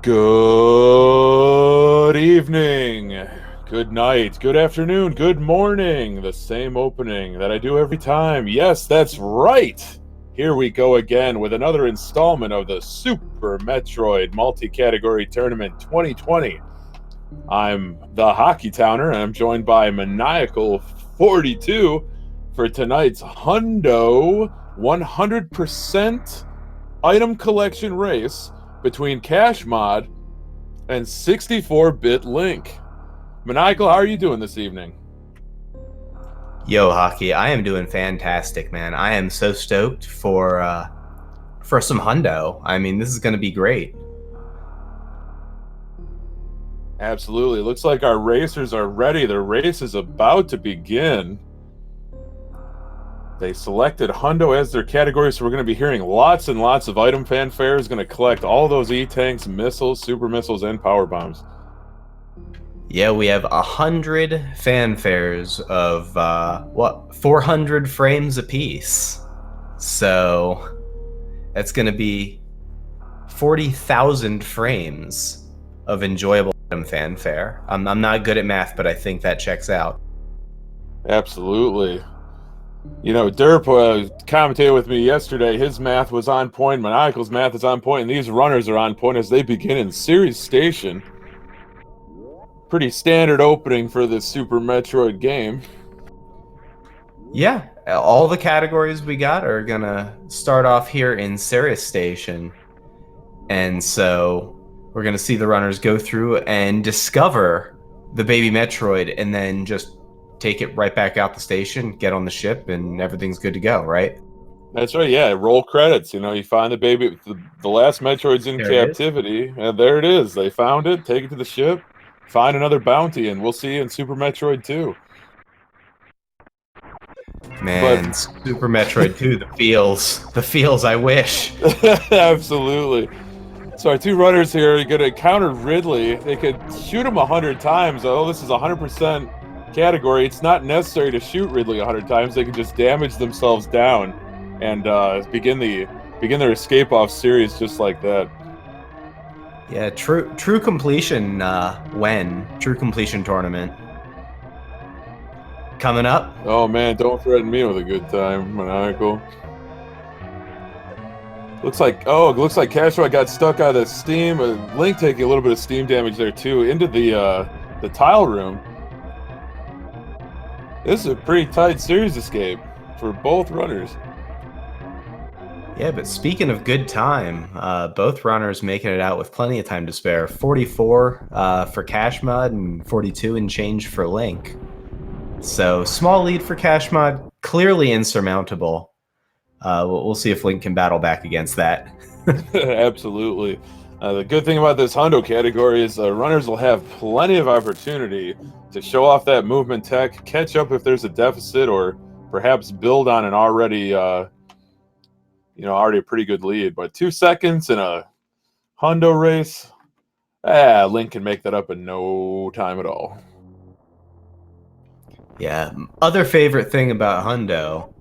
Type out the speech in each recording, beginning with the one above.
Good evening, good night, good afternoon, good morning. The same opening that I do every time. Yes, that's right. Here we go again with another installment of the Super Metroid Multi-Category Tournament 2020. I'm the Hockey Towner, and I'm joined by Maniacal 42 for tonight's Hundo 100% item collection race between kashmod and 64-bit Link. Maniacal, how are you doing this evening? Yo, Hockey, I am doing fantastic, man. I am so stoked for some hundo. I mean, this is going to be great. Absolutely. It looks like our racers are ready. The race is about to begin. They selected hundo as their category, so we're going to be hearing lots and lots of item fanfares. Going to collect all those E-tanks, missiles, super missiles, and power bombs. Yeah, we have 100 fanfares of 400 frames apiece. So that's going to be 40,000 frames of enjoyable item fanfare. I'm not good at math, but I think that checks out. Absolutely. You know, Derp commentated with me yesterday. His math was on point. Maniacal's math is on point, and these runners are on point as they begin in Series Station. Pretty standard opening for this Super Metroid game. Yeah, all the categories we got are gonna start off here in Ceres Station. And so we're gonna see the runners go through and discover the baby Metroid and then just take it right back out the station, get on the ship, and everything's good to go, right? That's right, yeah. Roll credits. You know, you find the baby, the last Metroid's in captivity, and there it is. They found it, take it to the ship, find another bounty, and we'll see you in Super Metroid 2. Man, Super Metroid 2, the feels, I wish. Absolutely. So our two runners here are going to counter Ridley. They could shoot him 100 times. Oh, this is 100% category. It's not necessary to shoot Ridley 100 times. They can just damage themselves down and begin their escape off series just like that. Yeah, true completion true completion tournament coming up. Oh man, don't threaten me with a good time, Maniacal. Looks like kashmod got stuck out of the steam. Link taking a little bit of steam damage there too into the tile room. This is a pretty tight series escape for both runners. Yeah, but speaking of good time, both runners making it out with plenty of time to spare. 44 for kashmod and 42 and change for Link. So small lead for kashmod, clearly insurmountable. We'll see if Link can battle back against that. Absolutely. The good thing about this hundo category is runners will have plenty of opportunity to show off that movement tech, catch up if there's a deficit, or perhaps build on an already a pretty good lead. But 2 seconds in a hundo race, Link can make that up in no time at all. Yeah. Other favorite thing about hundo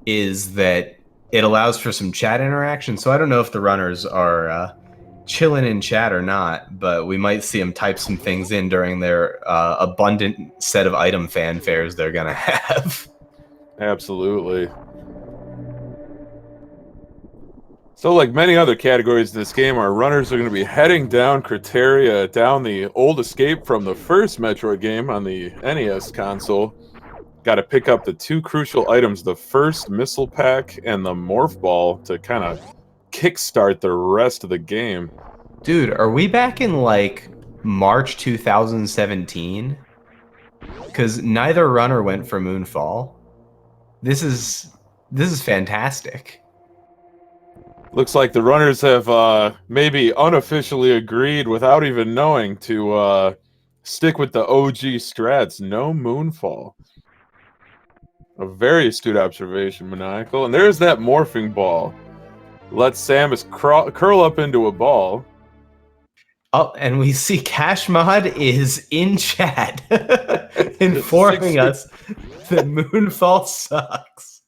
is that it allows for some chat interaction. So I don't know if the runners are chilling in chat or not, but we might see them type some things in during their abundant set of item fanfares they're gonna have. Absolutely. So like many other categories in this game, our runners are going to be heading down criteria, down the old escape from the first Metroid game on the NES console. Got to pick up the two crucial items, the first missile pack and the morph ball, to kind of kickstart the rest of the game. Dude, are we back in like March 2017? Because neither runner went for Moonfall. This is fantastic. Looks like the runners have maybe unofficially agreed without even knowing to stick with the OG strats. No Moonfall. A very astute observation, Maniacal. And there's that morphing ball. Let Samus curl up into a ball. Oh, and we see kashmod is in chat informing us that Moonfall sucks.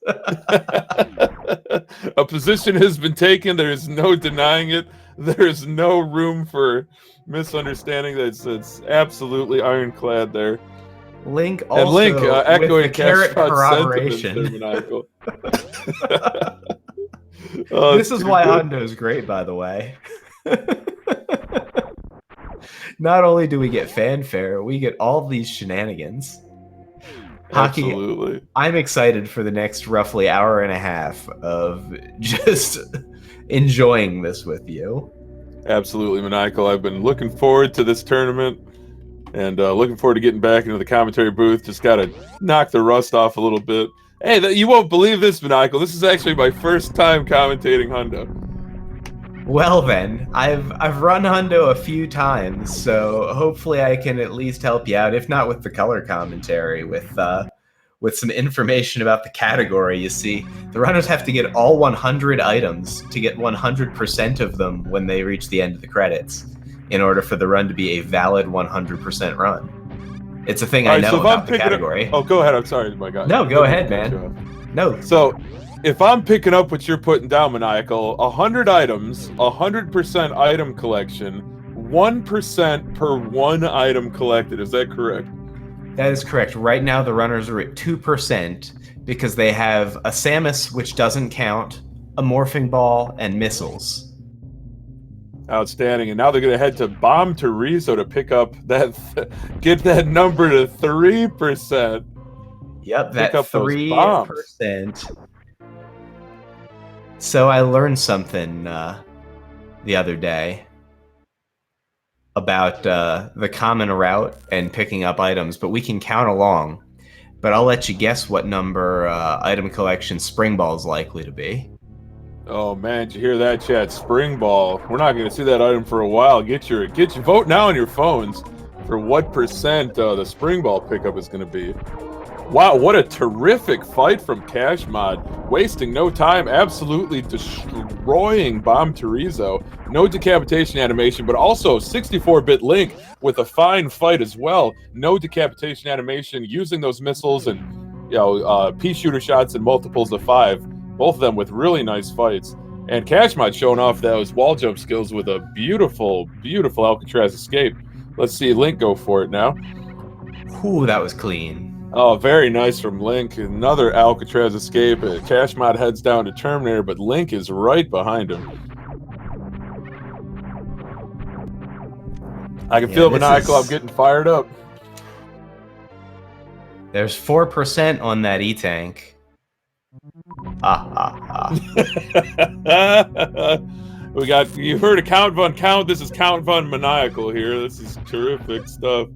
A position has been taken. There is no denying it. There's no room for misunderstanding. It's absolutely ironclad there. Link And Link, also with echoing the carrot Kashmod's sentiments there, corroboration. Maniacal. Oh, This it's is too why good. Hondo's great, by the way. Not only do we get fanfare, we get all these shenanigans. Hockey, Absolutely. I'm excited for the next roughly hour and a half of just enjoying this with you. Absolutely, Maniacal. I've been looking forward to this tournament and looking forward to getting back into the commentary booth. Just got to knock the rust off a little bit. Hey, you won't believe this, Maniacal. This is actually my first time commentating Hundo. Well then, I've run Hundo a few times, so hopefully I can at least help you out, if not with the color commentary, with some information about the category. You see, the runners have to get all 100 items to get 100% of them when they reach the end of the credits, in order for the run to be a valid 100% run. It's a thing I know about the category. Oh, go ahead. I'm sorry, my God. No, go ahead, man. No. So, if I'm picking up what you're putting down, Maniacal, 100 items, 100% item collection, 1% per one item collected. Is that correct? That is correct. Right now, the runners are at 2% because they have a Samus, which doesn't count, a morphing ball, and missiles. Outstanding. And now they're going to head to Bomb Terizo to pick up that, get that number to 3%. Yep, that 3%. So I learned something the other day about the common route and picking up items, but we can count along. But I'll let you guess what number item collection Spring Ball is likely to be. Oh man, did you hear that, chat? Spring Ball. We're not going to see that item for a while. Get your vote now on your phones for what percent the Spring Ball pickup is going to be. Wow, what a terrific fight from kashmod. Wasting no time, absolutely destroying Bomb Terizo. No decapitation animation, but also 64-bit Link with a fine fight as well. No decapitation animation, using those missiles and pea shooter shots and multiples of 5. Both of them with really nice fights. And kashmod showing off those wall jump skills with a beautiful, beautiful Alcatraz escape. Let's see Link go for it now. Ooh, that was clean. Oh, very nice from Link. Another Alcatraz escape. kashmod heads down to Terminator, but Link is right behind him. I can feel it, Maniacal. I'm getting fired up. There's 4% on that E-Tank. We got, you heard a Count Von Count. This is Count Von Maniacal here. This is terrific stuff.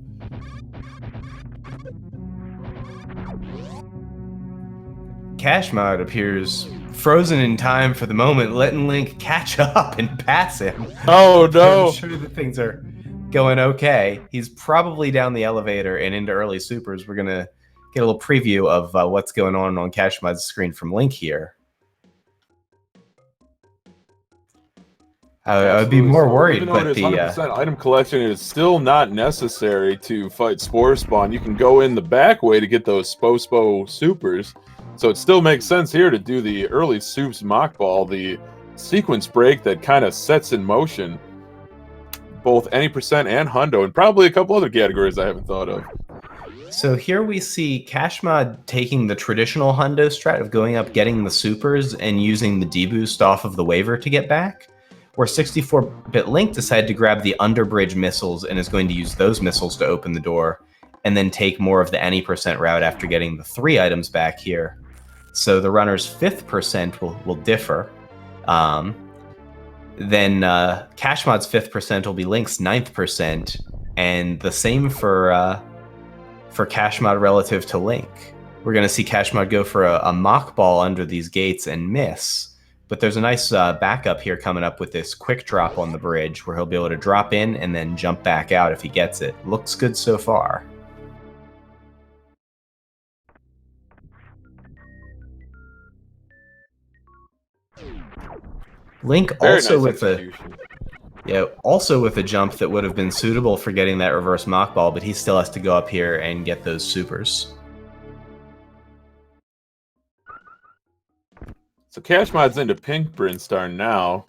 kashmod appears frozen in time for the moment, letting Link catch up and pass him. Oh no! I'm sure that things are going okay. He's probably down the elevator and into early supers. We're gonna get a little preview of what's going on kashmod's screen from Link here. I would be more worried, even though but it is 100% item collection, it is still not necessary to fight Spore Spawn. You can go in the back way to get those Spo supers. So it still makes sense here to do the early Soups Mock Ball, the sequence break that kind of sets in motion both any percent and Hundo, and probably a couple other categories I haven't thought of. So here we see kashmod taking the traditional Hundo strat of going up, getting the supers, and using the deboost off of the waiver to get back, where 64-bit Link decided to grab the underbridge missiles and is going to use those missiles to open the door, and then take more of the any percent route after getting the 3 items back here. So the runner's 5th percent will differ. Then kashmod's 5th percent will be Link's 9th percent, and the same for kashmod relative to Link. We're going to see kashmod go for a mock ball under these gates and miss, but there's a nice backup here coming up with this quick drop on the bridge where he'll be able to drop in and then jump back out if he gets it. Looks good so far. Link also with a jump that would have been suitable for getting that reverse mock ball, but he still has to go up here and get those supers. So kashmod's into Pink Brinstar now.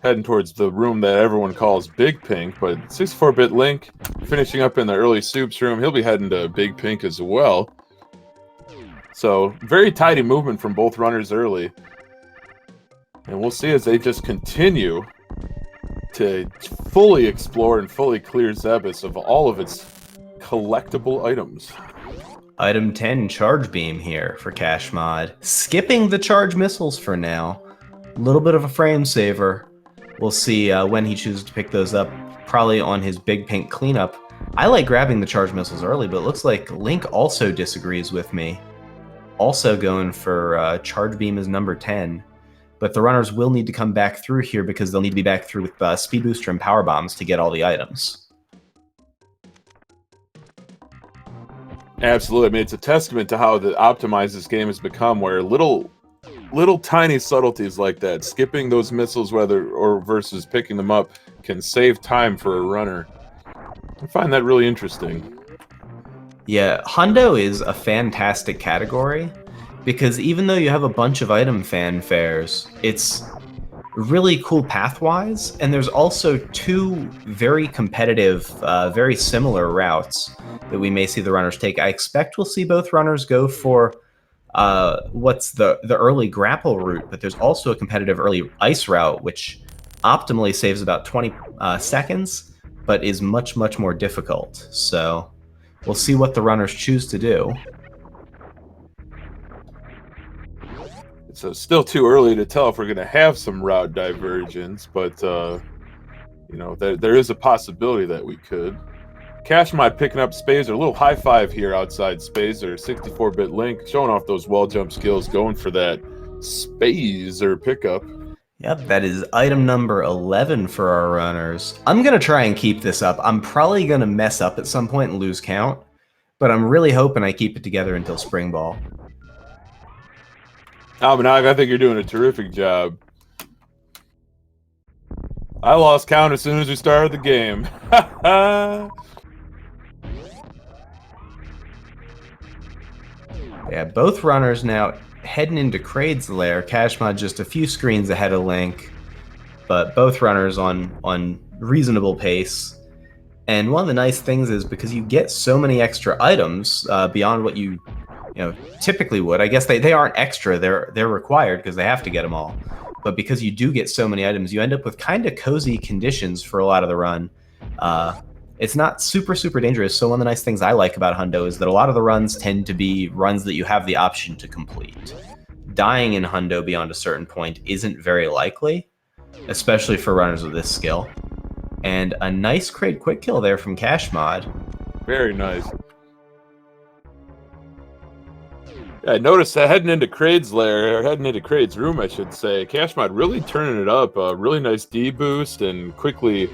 heading towards the room that everyone calls Big Pink, but 64-bit Link finishing up in the early soups room. He'll be heading to Big Pink as well. So very tidy movement from both runners early. And we'll see as they just continue to fully explore and fully clear Zebus of all of its collectible items. Item 10, Charge Beam here for kashmod. Skipping the charge missiles for now. A little bit of a frame saver. We'll see when he chooses to pick those up, probably on his Big Pink cleanup. I like grabbing the charge missiles early, but it looks like Link also disagrees with me. Also going for Charge Beam as number 10. But the runners will need to come back through here because they'll need to be back through with Speed Booster and Power Bombs to get all the items. Absolutely. I mean, it's a testament to how optimized this game has become, where little tiny subtleties like that, skipping those missiles versus picking them up, can save time for a runner. I find that really interesting. Yeah, Hundo is a fantastic category because even though you have a bunch of item fanfares, it's really cool pathwise, and there's also two very competitive, very similar routes that we may see the runners take. I expect we'll see both runners go for what's the early grapple route, but there's also a competitive early ice route, which optimally saves about 20 seconds, but is much, much more difficult. So we'll see what the runners choose to do. So still too early to tell if we're going to have some route divergence, but you know, there is a possibility that we could. kashmod picking up Spazer, a little high five here outside Spazer. 64-bit Link showing off those wall jump skills, going for that Spazer pickup. Yep, that is item number 11 for our runners. I'm going to try and keep this up. I'm probably going to mess up at some point and lose count, but I'm really hoping I keep it together until Spring Ball. Almanag, I think you're doing a terrific job. I lost count as soon as we started the game. Yeah, both runners now heading into Kraid's lair. kashmod just a few screens ahead of Link, but both runners on reasonable pace. And one of the nice things is because you get so many extra items beyond what you typically would. I guess they aren't extra; they're required because they have to get them all. But because you do get so many items, you end up with kind of cozy conditions for a lot of the run. It's not super dangerous. So one of the nice things I like about Hundo is that a lot of the runs tend to be runs that you have the option to complete. Dying in Hundo beyond a certain point isn't very likely, especially for runners with this skill. And a nice Kraid quick kill there from kashmod. Very nice. Yeah, I noticed that heading into Kraid's lair, or heading into Kraid's room, I should say, kashmod really turning it up. A really nice D boost and quickly,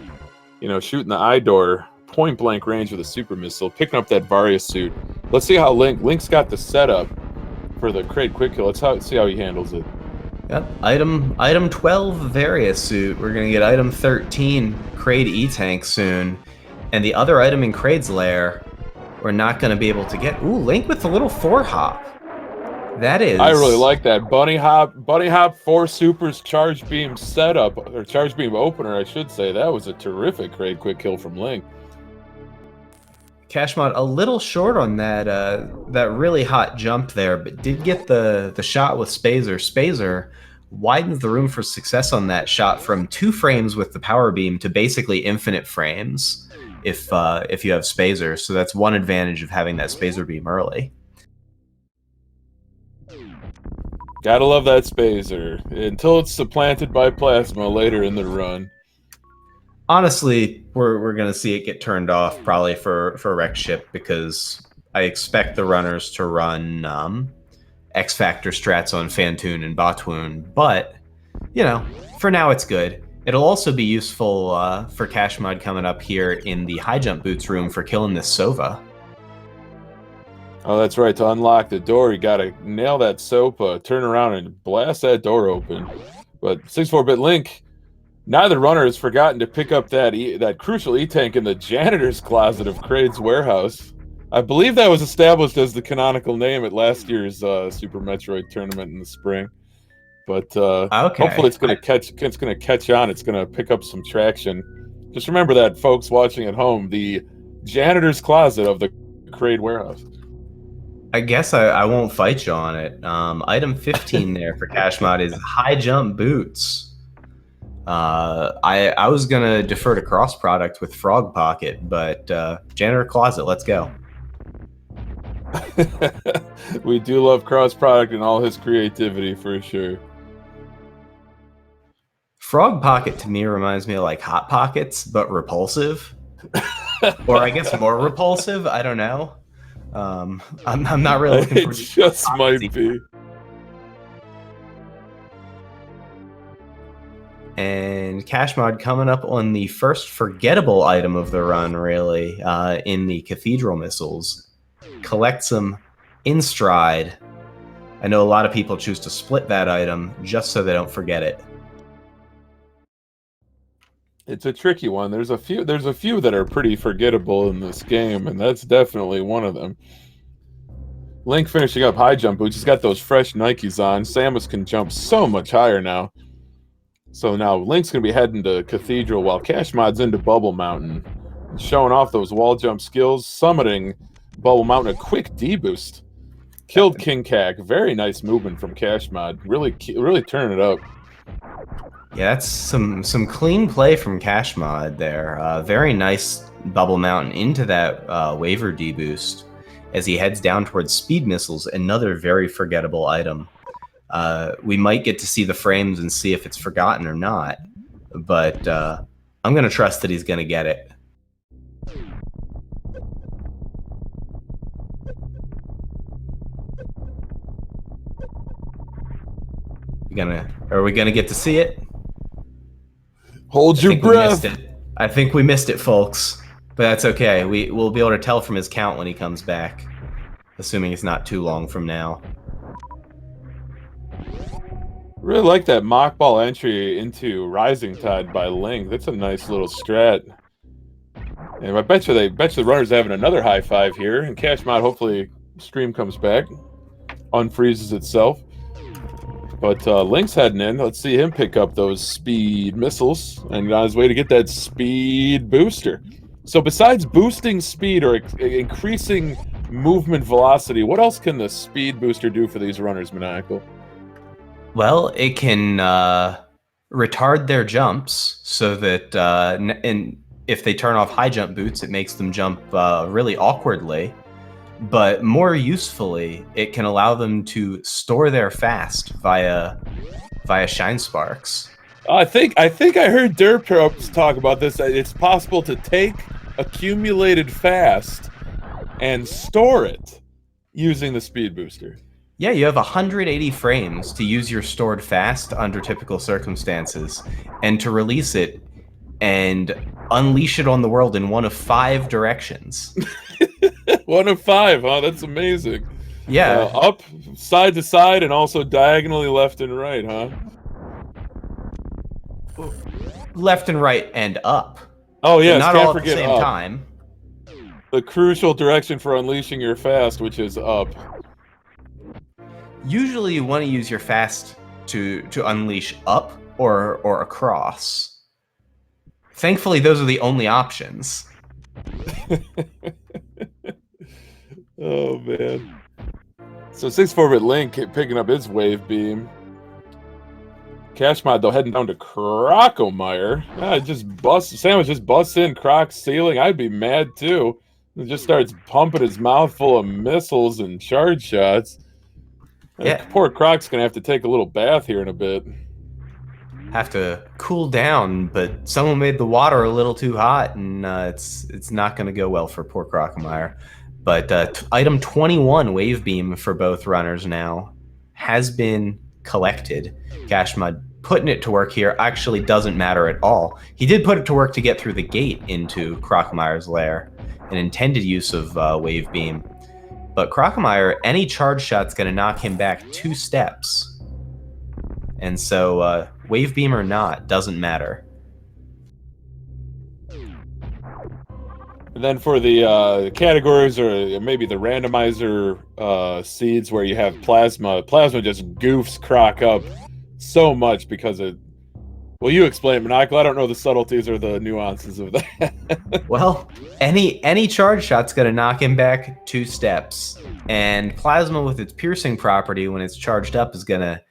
shooting the eye door, point blank range with a super missile, picking up that Varia suit. Let's see how Link's got the setup for the Kraid quick kill. Let's see how he handles it. Yep, item 12 Varia suit. We're gonna get item 13 Kraid E-Tank soon, and the other item in Kraid's lair we're not gonna be able to get. Ooh, Link with the little 4-hop. That is. I really like that bunny hop 4 supers charge beam setup, or charge beam opener, I should say. That was a terrific Kraid quick kill from Link. kashmod a little short on that really hot jump there, but did get the shot with Spazer. Spazer widens the room for success on that shot from 2 frames with the power beam to basically infinite frames if you have Spazer. So that's one advantage of having that Spazer beam early. Gotta love that Spazer until it's supplanted by Plasma later in the run. Honestly, we're gonna see it get turned off probably for Wreck Ship because I expect the runners to run X Factor strats on Fantoon and Batwoon, but for now it's good. It'll also be useful for kashmod coming up here in the high jump boots room for killing this Sova. Oh, that's right. To unlock the door, you gotta nail that Sopa, turn around and blast that door open. But 64-bit Link, neither runner has forgotten to pick up that crucial E-Tank in the janitor's closet of Kraid's warehouse. I believe that was established as the canonical name at last year's Super Metroid tournament in the spring. But Okay. hopefully it's gonna catch. It's gonna catch on. It's gonna pick up some traction. Just remember that, folks watching at home. The janitor's closet of the Crate warehouse. I guess I won't fight you on it. Item 15 there for cash mod is high jump boots. I was gonna defer to cross product with Frog Pocket, but janitor closet, let's go. We do love cross product and all his creativity for sure. Frog Pocket to me reminds me of like Hot Pockets, but repulsive, or I guess more repulsive. I don't know. I'm not really looking for. It just might be. And cash mod coming up on the first forgettable item of the run, really, in the cathedral missiles. Collect some in stride. I know a lot of people choose to split that item just so they don't forget it. It's a tricky one. There's a few that are pretty forgettable in this game, and that's definitely one of them. Link finishing up high jump boots. He's got those fresh Nikes on. Samus can jump so much higher now. So now Link's going to be heading to Cathedral while Cash Mod's into Bubble Mountain. Showing off those wall jump skills, summiting Bubble Mountain, a quick D-boost. Killed King Kak. Very nice movement from Cash Mod. Really turning it up. Yeah, that's some clean play from Cash Mod there. Very nice Bubble Mountain into that Waver D-boost as he heads down towards Speed Missiles, another very forgettable item. We might get to see the frames and see if it's forgotten or not, but I'm going to trust that he's going to get it. Are we gonna get to see it? Hold your breath. I think we missed it, folks, but that's okay. We'll be able to tell from his count when he comes back, assuming it's not too long from now. Really like that mock ball entry into Rising Tide by Link. That's a nice little strat. And I bet you the runners are having another high five here. And Cash Mod, hopefully, stream comes back, unfreezes itself. But Link's heading in. Let's see him pick up those speed missiles and on his way to get that speed booster. So besides boosting speed or increasing movement velocity, what else can the speed booster do for these runners, Maniacal? Well, it can retard their jumps so that and if they turn off high jump boots, it makes them jump really awkwardly. But more usefully, it can allow them to store their fast via shine sparks. I think I heard Derp talk about this. It's possible to take accumulated fast and store it using the speed booster. Yeah, you have 180 frames to use your stored fast under typical circumstances, and to release it and unleash it on the world in one of 5 directions. 1 of 5, huh? That's amazing. Yeah. Up, side to side, and also diagonally left and right, huh? Left and right and up. Oh, yeah. Not all at the same time. The crucial direction for unleashing your fast, which is up. Usually you want to use your fast to unleash up or across. Thankfully, those are the only options. Oh, man. So 6-4-bit Link picking up his wave beam. Cash Mod, though, heading down to Crocomire. Samus just busts in Croc's ceiling. I'd be mad, too. He just starts pumping his mouth full of missiles and charge shots. Yeah. Poor Croc's going to have to take a little bath here in a bit. Have to cool down, but someone made the water a little too hot, and it's not going to go well for poor Crocomire. But item 21, Wave Beam, for both runners now, has been collected. Cash Mod putting it to work here actually doesn't matter at all. He did put it to work to get through the gate into Crocomire's lair, an intended use of Wave Beam. But Crocomire, any charge shot's going to knock him back 2 steps. And so, Wave Beam or not, doesn't matter. And then for the categories, or maybe the randomizer seeds where you have Plasma just goofs Croc up so much because of. Well, you explain, Monocle. I don't know the subtleties or the nuances of that. Well, any charge shot's gonna knock him back 2 steps, and Plasma with its piercing property, when it's charged up, is gonna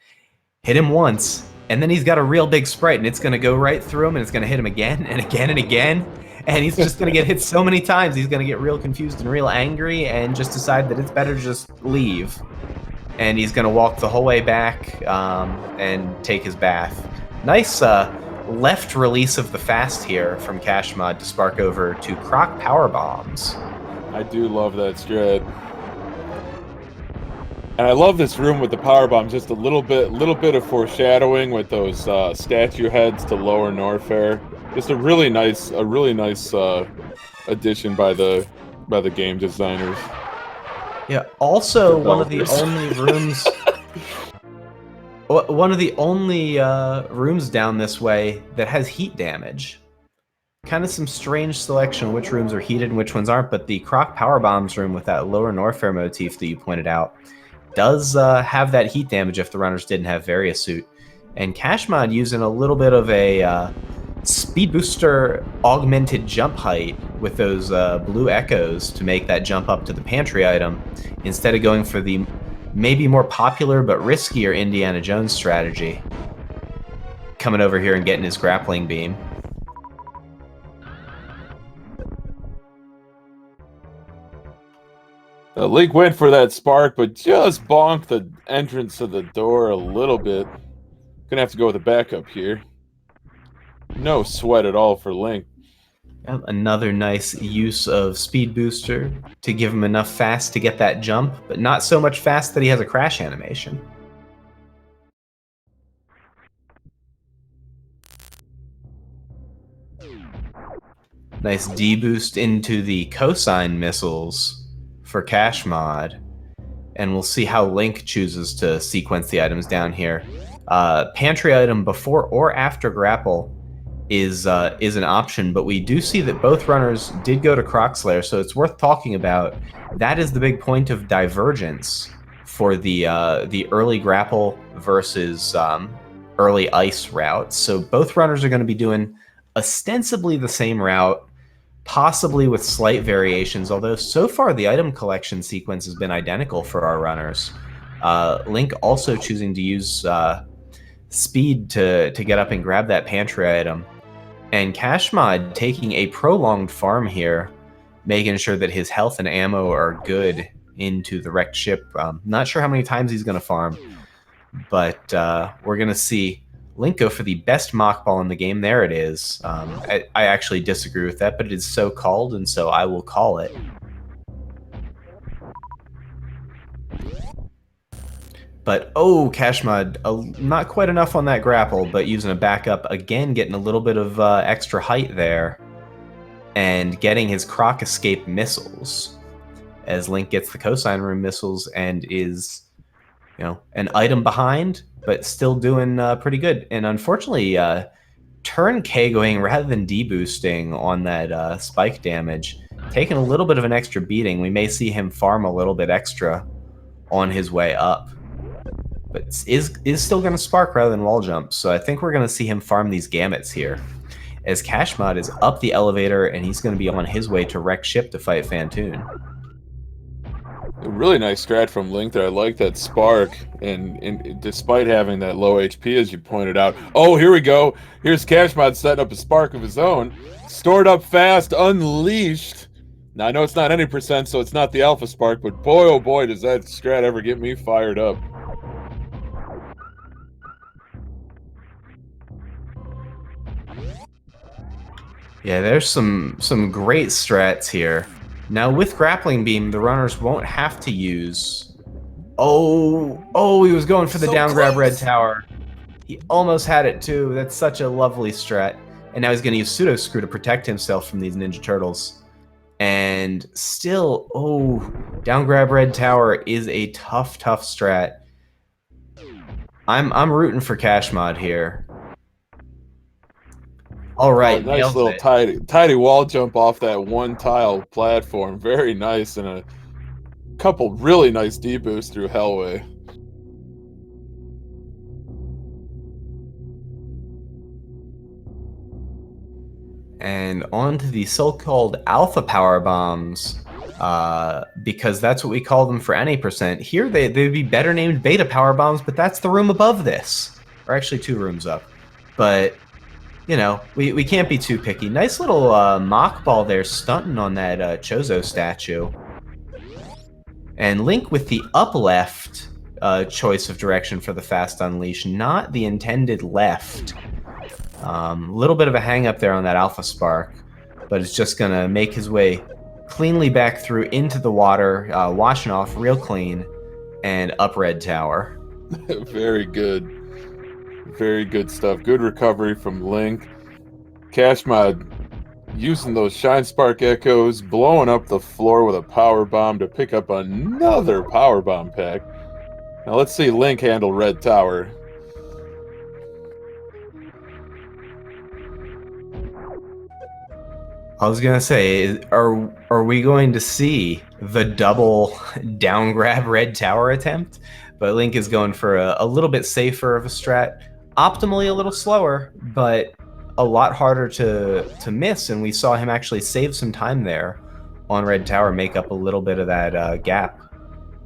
hit him once, and then he's got a real big sprite, and it's gonna go right through him, and it's gonna hit him again and again and again, and he's just gonna get hit so many times, he's gonna get real confused and real angry, and just decide that it's better to just leave. And he's gonna walk the whole way back and take his bath. Nice left release of the fast here from kashmod to spark over to Croc Power Bombs. I do love that strat. And I love this room with the power bomb. Just a little bit of foreshadowing with those statue heads to Lower Norfair. Just a really nice addition by the game designers. Yeah. Also, one of the only rooms. One of the only rooms down this way that has heat damage. Kind of some strange selection of which rooms are heated and which ones aren't, but the Croc Power Bombs room with that Lower Norfair motif that you pointed out does have that heat damage if the runners didn't have Various Suit. And kashmod using a little bit of a speed booster augmented jump height with those blue echoes to make that jump up to the pantry item, instead of going for the maybe more popular but riskier Indiana Jones strategy. Coming over here and getting his grappling beam. Link went for that spark, but just bonked the entrance of the door a little bit. Gonna have to go with a backup here. No sweat at all for Link. Another nice use of Speed Booster to give him enough fast to get that jump, but not so much fast that he has a crash animation. Nice D-boost into the cosine missiles for kashmod. And we'll see how Link chooses to sequence the items down here. Pantry item before or after grapple is an option, but we do see that both runners did go to Croc Slayer, so it's worth talking about. That is the big point of divergence for the early grapple versus early ice route. So both runners are going to be doing ostensibly the same route, possibly with slight variations, although so far the item collection sequence has been identical for our runners. Link also choosing to use speed to get up and grab that pantry item. And kashmod taking a prolonged farm here, making sure that his health and ammo are good into the wrecked ship. Not sure how many times he's going to farm, but we're going to see Link go for the best mock ball in the game. There it is. I actually disagree with that, but it is so called, and so I will call it. But, oh, kashmod, not quite enough on that grapple, but using a backup, again, getting a little bit of extra height there, and getting his Croc Escape missiles, as Link gets the cosine room missiles and is, you know, an item behind, but still doing pretty good. And unfortunately, turn K-going rather than D-boosting on that spike damage, taking a little bit of an extra beating. We may see him farm a little bit extra on his way up. But is still going to spark rather than wall jump, so I think we're going to see him farm these gamuts here. As kashmod is up the elevator, and he's going to be on his way to wreck ship to fight Phantoon. A really nice strat from Link there. I like that spark, and despite having that low HP, as you pointed out. Oh, here we go. Here's kashmod setting up a spark of his own. Stored up fast, unleashed. Now, I know it's not any percent, so it's not the alpha spark, but boy, oh boy, does that strat ever get me fired up. Yeah, there's some great strats here. Now, with Grappling Beam, the runners won't have to use... Oh, he was going for the down grab red tower. He almost had it, too. That's such a lovely strat. And now he's going to use Pseudo Screw to protect himself from these Ninja Turtles. And still, down grab red tower is a tough strat. I'm rooting for kashmod here. All right, nice little tidy wall jump off that one tile platform. Very nice, and a couple really nice D-boosts through Hellway. and onto the so-called alpha power bombs, because that's what we call them for any percent. Here they'd be better named beta power bombs, but that's the room above this, or actually 2 rooms up. But you know, we can't be too picky. Nice little mock ball there, stunting on that Chozo statue. And Link with the up left choice of direction for the fast unleash, not the intended left. Little bit of a hang up there on that Alpha Spark, but it's just gonna make his way cleanly back through into the water, washing off real clean, and up Red Tower. Very good. Very good stuff. Good recovery from Link. kashmod using those Shine Spark Echoes, blowing up the floor with a power bomb to pick up another power bomb pack. Now let's see Link handle Red Tower. I was gonna say, are we going to see the double down grab Red Tower attempt? But Link is going for a little bit safer of a strat. Optimally a little slower, but a lot harder to miss, and we saw him actually save some time there on Red Tower, make up a little bit of that gap.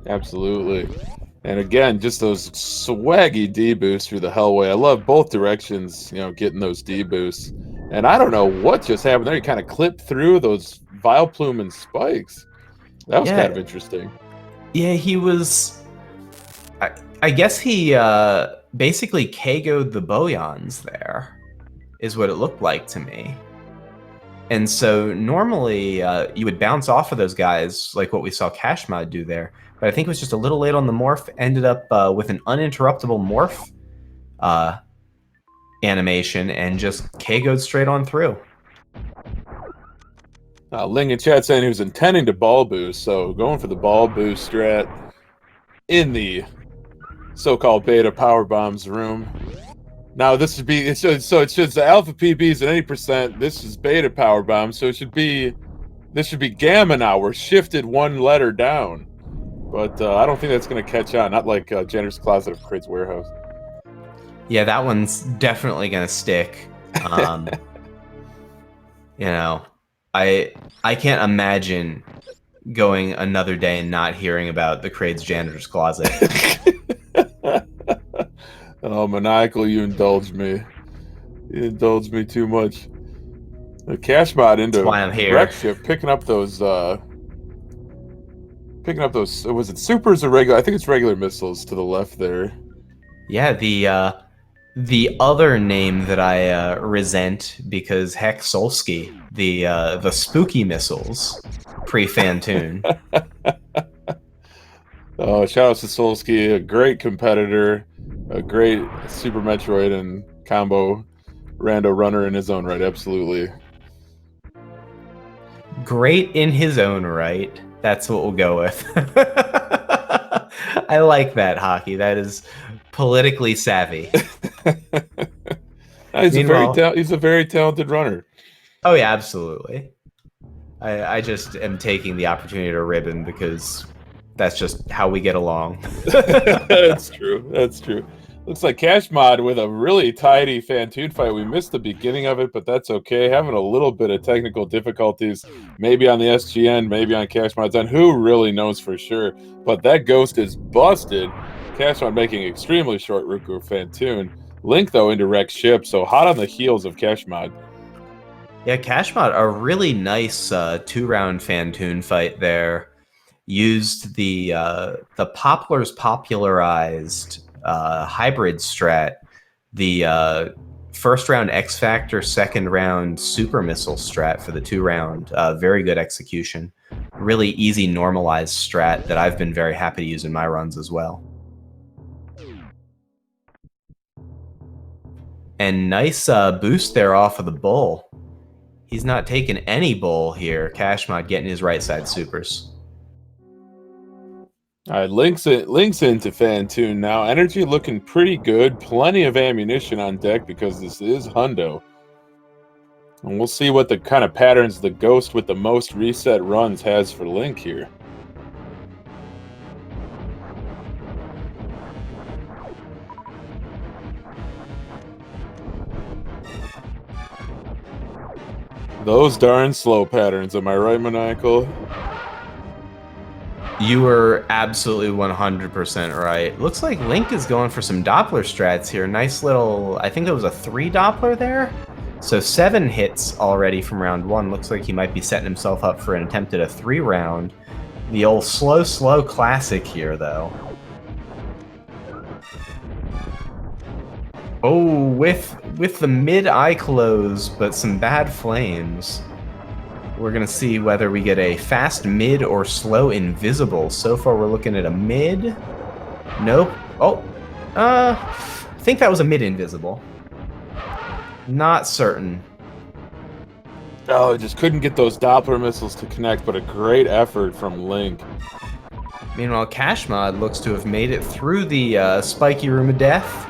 Absolutely. And again, just those swaggy D-boosts through the Hellway. I love both directions, you know, getting those D-boosts. And I don't know what just happened there. He kind of clipped through those Vileplume and spikes. That was kind of interesting. Yeah, he was... I guess he basically KO'd the Boyons there, is what it looked like to me. And so normally you would bounce off of those guys like what we saw kashmod do there. But I think it was just a little late on the morph, ended up with an uninterruptible morph animation and just KO'd straight on through. Ling in chat saying he was intending to ball boost, so going for the ball boost strat in the so-called beta power bombs room. Now this would be so it should the alpha PBs at any percent. This is beta power bomb, so this should be gamma now. We're shifted one letter down, but I don't think that's going to catch on. Not like Jenner's Closet of Crate's Warehouse. Yeah, that one's definitely going to stick. You know, I can't imagine going another day and not hearing about the Crate's Janitor's Closet. Oh, Maniacal, you indulge me. You indulge me too much. The kashmod into That's why I'm here. wreck ship, picking up those, was it supers or regular? I think it's regular missiles to the left there. Yeah, the other name that I resent, because heck, Solsky, the spooky missiles pre-Fantoon. Oh, shout out to Solsky, a great competitor, a great Super Metroid and combo rando runner in his own right, absolutely. Great in his own right. That's what we'll go with. I like that, Hockey. That is politically savvy. He's a very talented runner. Oh yeah, absolutely. I just am taking the opportunity to rib him because that's just how we get along. That's true. That's true. Looks like kashmod with a really tidy Fantoon fight. We missed the beginning of it, but that's okay. Having a little bit of technical difficulties, maybe on the SGN, maybe on kashmod's end. Who really knows for sure? But that ghost is busted. kashmod making extremely short Ruku Fantoon. Link, though, into wreck ship, so hot on the heels of kashmod. Yeah, kashmod, a really nice 2-round Fantoon fight there. Used the Poplar's popularized hybrid strat, the first round X Factor, second round Super Missile strat for the 2-round. Very good execution. Really easy normalized strat that I've been very happy to use in my runs as well. And nice boost there off of the bull. He's not taking any bull here. kashmod getting his right side supers. All right, links into Fantoon now. Energy looking pretty good. Plenty of ammunition on deck because this is Hundo. And we'll see what the kind of patterns the ghost with the most reset runs has for Link here. Those darn slow patterns, am I right, Maniacal? You were absolutely 100% right. Looks like Link is going for some Doppler strats here. Nice little, I think it was a 3 Doppler there. So 7 hits already from round 1. Looks like he might be setting himself up for an attempt at a 3 round. The old slow classic here, though. Oh, with the mid-eye close, but some bad flames. We're going to see whether we get a fast mid or slow invisible. So far, we're looking at a mid. Nope. Oh, I think that was a mid invisible. Not certain. Oh, I just couldn't get those Doppler missiles to connect, but a great effort from Link. Meanwhile, kashmod looks to have made it through the spiky room of death.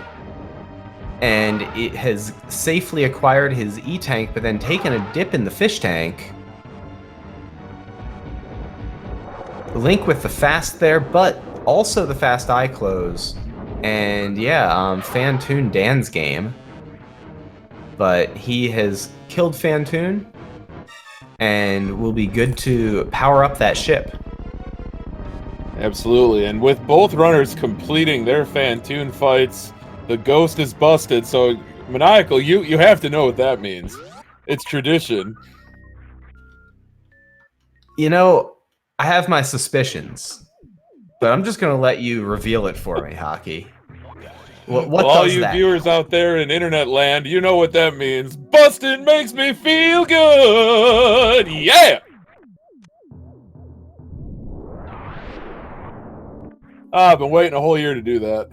And it has safely acquired his E-tank, but then taken a dip in the fish tank. Link with the fast there, but also the fast eye close. And yeah, Fantoon Dan's game. But he has killed Fantoon and will be good to power up that ship. Absolutely, and with both runners completing their Fantoon fights, the ghost is busted, so Maniacal, you have to know what that means. It's tradition. You know, I have my suspicions, but I'm just going to let you reveal it for me, Hockey. What well, all does you that viewers out there in internet land, you know what that means. Busted makes me feel good! Yeah! I've been waiting a whole year to do that.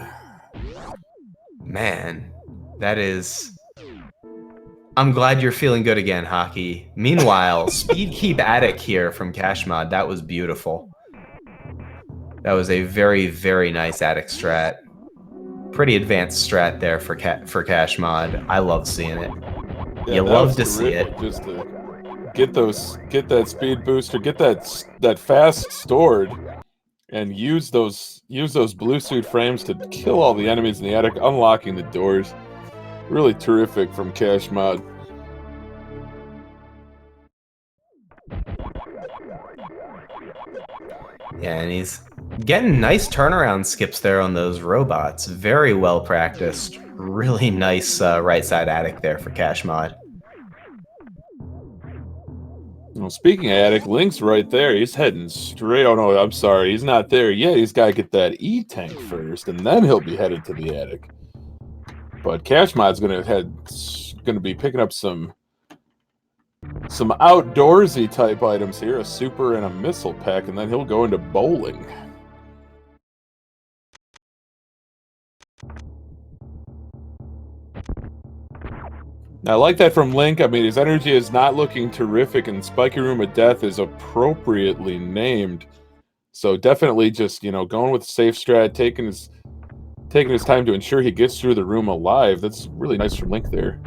Man, that is... I'm glad you're feeling good again, Hockey. Meanwhile, Speed Keep Attic here from kashmod. That was beautiful. That was a very, very nice Attic strat. Pretty advanced strat there for kashmod. I love seeing it. Yeah, you love to see it. Just to get that speed booster, get that fast stored, and use those blue suit frames to kill all the enemies in the attic, unlocking the doors. Really terrific from kashmod. Yeah, and he's getting nice turnaround skips there on those robots. Very well practiced. Really nice right side attic there for kashmod. Well, speaking of attic, Link's right there. He's heading straight. Oh no, I'm sorry, he's not there yet. He's got to get that E-tank first, and then he'll be headed to the attic. But kashmod's gonna be picking up some outdoorsy type items here, a super and a missile pack, and then he'll go into bowling. Now, I like that from Link. I mean, his energy is not looking terrific, and Spiky Room of Death is appropriately named. So definitely just, going with safe strat, taking his time to ensure he gets through the room alive. That's really nice from Link there.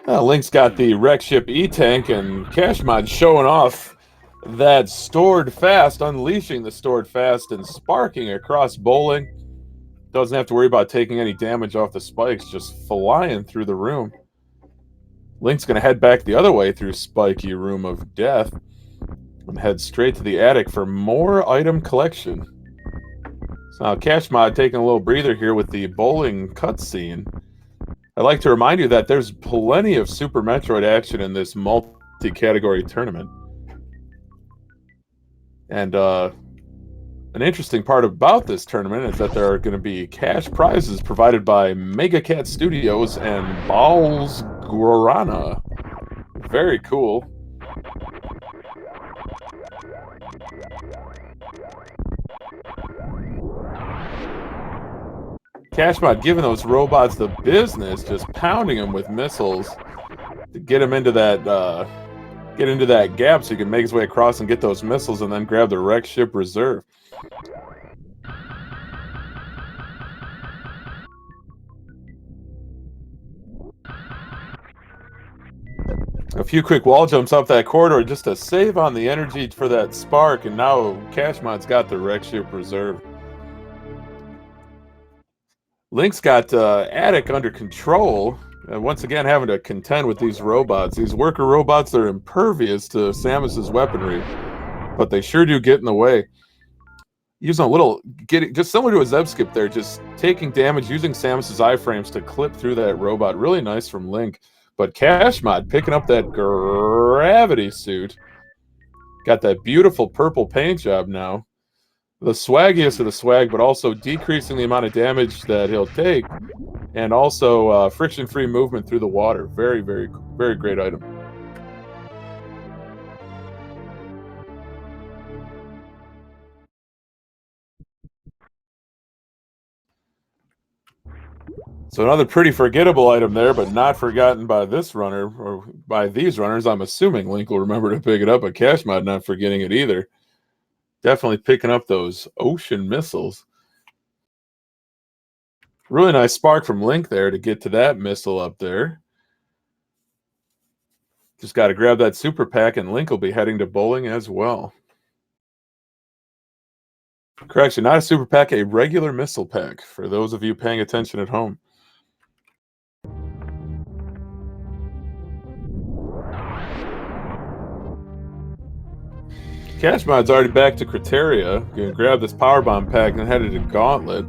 Link's got the wreck ship E-tank, and kashmod showing off that stored fast, unleashing the stored fast and sparking across bowling. Doesn't have to worry about taking any damage off the spikes, just flying through the room. Link's going to head back the other way through Spiky Room of Death and head straight to the attic for more item collection. So now kashmod taking a little breather here with the bowling cutscene. I'd like to remind you that there's plenty of Super Metroid action in this multi-category tournament. And an interesting part about this tournament is that there are going to be cash prizes provided by Mega Cat Studios and Balls Guarana. Very cool. kashmod giving those robots the business, just pounding them with missiles to get him into that gap so he can make his way across and get those missiles and then grab the wreck ship reserve. A few quick wall jumps up that corridor just to save on the energy for that spark, and now Kashmod's got the wreck ship reserved. Link's got Attic under control, and once again having to contend with these robots. These worker robots are impervious to Samus's weaponry, but they sure do get in the way. Using a little, just similar to a Zeb skip there, just taking damage, using Samus's iframes to clip through that robot. Really nice from Link. But Kashmod picking up that gravity suit. Got that beautiful purple paint job now. The swaggiest of the swag, but also decreasing the amount of damage that he'll take. And also friction-free movement through the water. Very, very, very great item. So another pretty forgettable item there, but not forgotten by this runner, or by these runners. I'm assuming Link will remember to pick it up, but Kashmod not forgetting it either. Definitely picking up those ocean missiles. Really nice spark from Link there to get to that missile up there. Just got to grab that super pack, and Link will be heading to bowling as well. Correction, not a super pack, a regular missile pack, for those of you paying attention at home. Kashmod's already back to Criteria. Gonna grab this power bomb pack and headed to Gauntlet.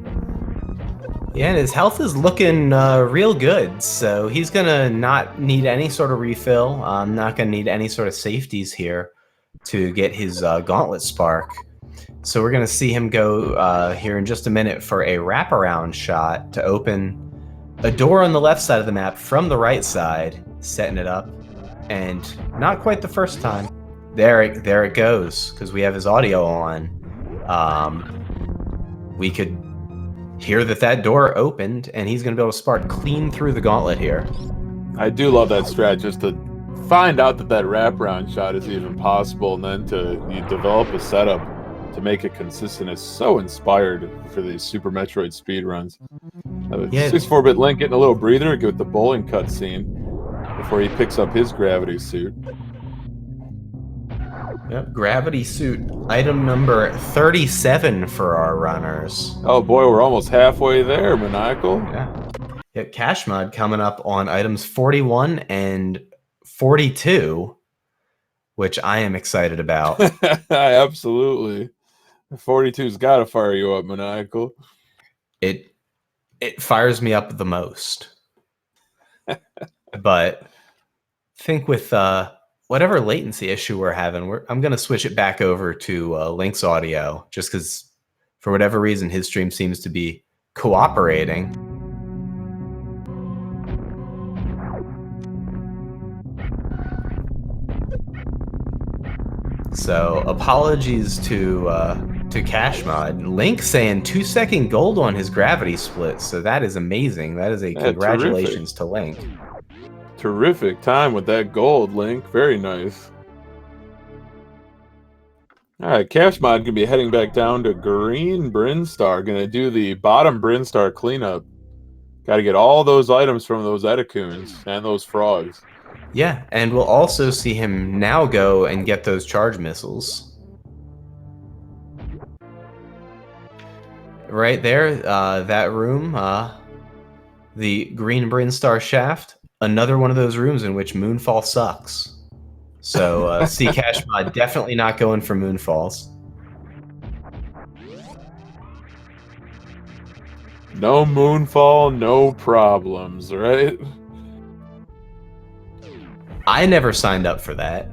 Yeah, and his health is looking real good, so he's gonna not need any sort of refill. Not gonna need any sort of safeties here to get his Gauntlet spark. So we're gonna see him go here in just a minute for a wraparound shot to open a door on the left side of the map from the right side, setting it up, and not quite the first time. There it goes, because we have his audio on. We could hear that door opened, and he's going to be able to spark clean through the gauntlet here. I do love that strat, just to find out that wraparound shot is even possible, and then you develop a setup to make it consistent. Is so inspired for these Super Metroid speedruns. 64-bit Link getting a little breather with the bowling cutscene before he picks up his gravity suit. Yep, gravity suit, item number 37 for our runners. Oh boy, we're almost halfway there, Maniacal. Yeah. Yep, Kashmod coming up on items 41 and 42, which I am excited about. Absolutely. 42's got to fire you up, Maniacal. It fires me up the most. But I think with whatever latency issue we're having, I'm going to switch it back over to Link's audio, just because for whatever reason his stream seems to be cooperating. So apologies to Kashmod. Link saying 2-second gold on his gravity split, so that is amazing. That is a congratulations to Link. Terrific time with that gold, Link. Very nice. All right, Kashmod going to be heading back down to Green Brinstar. Going to do the bottom Brinstar cleanup. Got to get all those items from those Etacoons and those frogs. Yeah, and we'll also see him now go and get those charge missiles. Right there, that room, the Green Brinstar shaft. Another one of those rooms in which Moonfall sucks. So, see Kashmod definitely not going for Moonfalls. No Moonfall, no problems, right? I never signed up for that.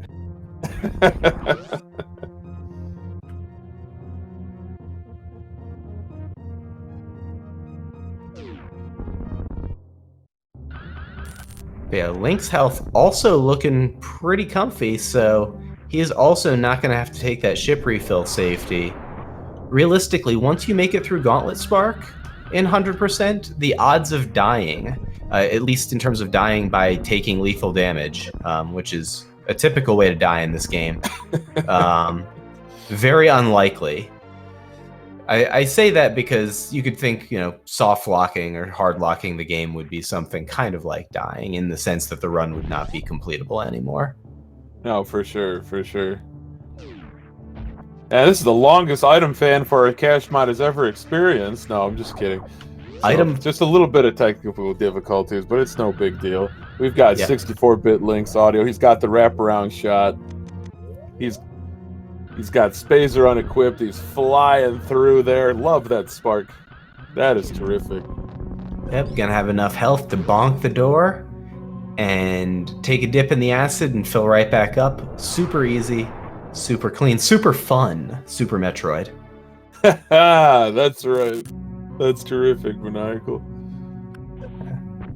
Yeah, Link's health also looking pretty comfy, so he is also not going to have to take that ship refill safety. Realistically, once you make it through Gauntlet Spark in 100%, the odds of dying, at least in terms of dying by taking lethal damage, which is a typical way to die in this game, very unlikely. I say that because you could think, soft locking or hard locking the game would be something kind of like dying in the sense that the run would not be completable anymore. No, for sure, for sure. And this is the longest item fan for a cache mod has ever experienced. No, I'm just kidding. So, just a little bit of technical difficulties, but it's no big deal. We've got 64-bit Link's audio. He's got the wraparound shot. He's got Spazer unequipped. He's flying through there. Love that spark. That is terrific. Yep, gonna have enough health to bonk the door and take a dip in the acid and fill right back up. Super easy, super clean, super fun. Super Metroid. That's right. That's terrific, Maniacal.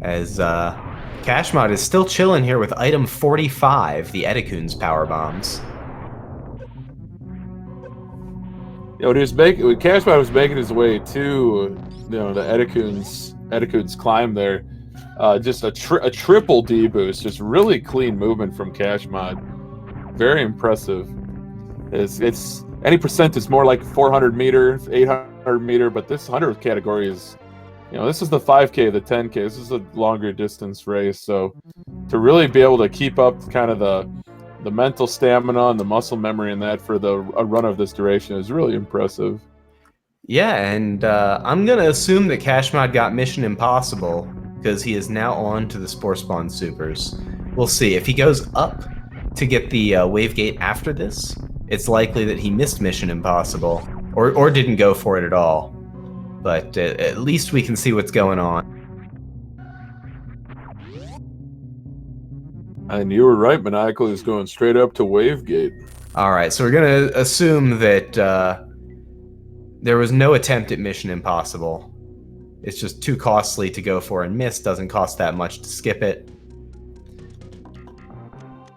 As kashmod is still chilling here with item 45, the Edikune's power bombs. When kashmod was making his way to, the Edikune's climb there, just a triple D boost, just really clean movement from kashmod. Very impressive. It's any percent is more like 400 meter, 800 meter, but this 100th category is, this is the 5K, the 10K. This is a longer distance race, so to really be able to keep up kind of the mental stamina and the muscle memory in that for a run of this duration is really impressive. Yeah, and I'm gonna assume that kashmod got Mission Impossible because he is now on to the Spore Spawn Supers. We'll see if he goes up to get the wave gate after this. It's likely that he missed Mission Impossible, or didn't go for it at all. But at least we can see what's going on. And you were right, Maniacal is going straight up to wave gate. Alright, so we're going to assume that there was no attempt at Mission Impossible. It's just too costly to go for and miss, doesn't cost that much to skip it.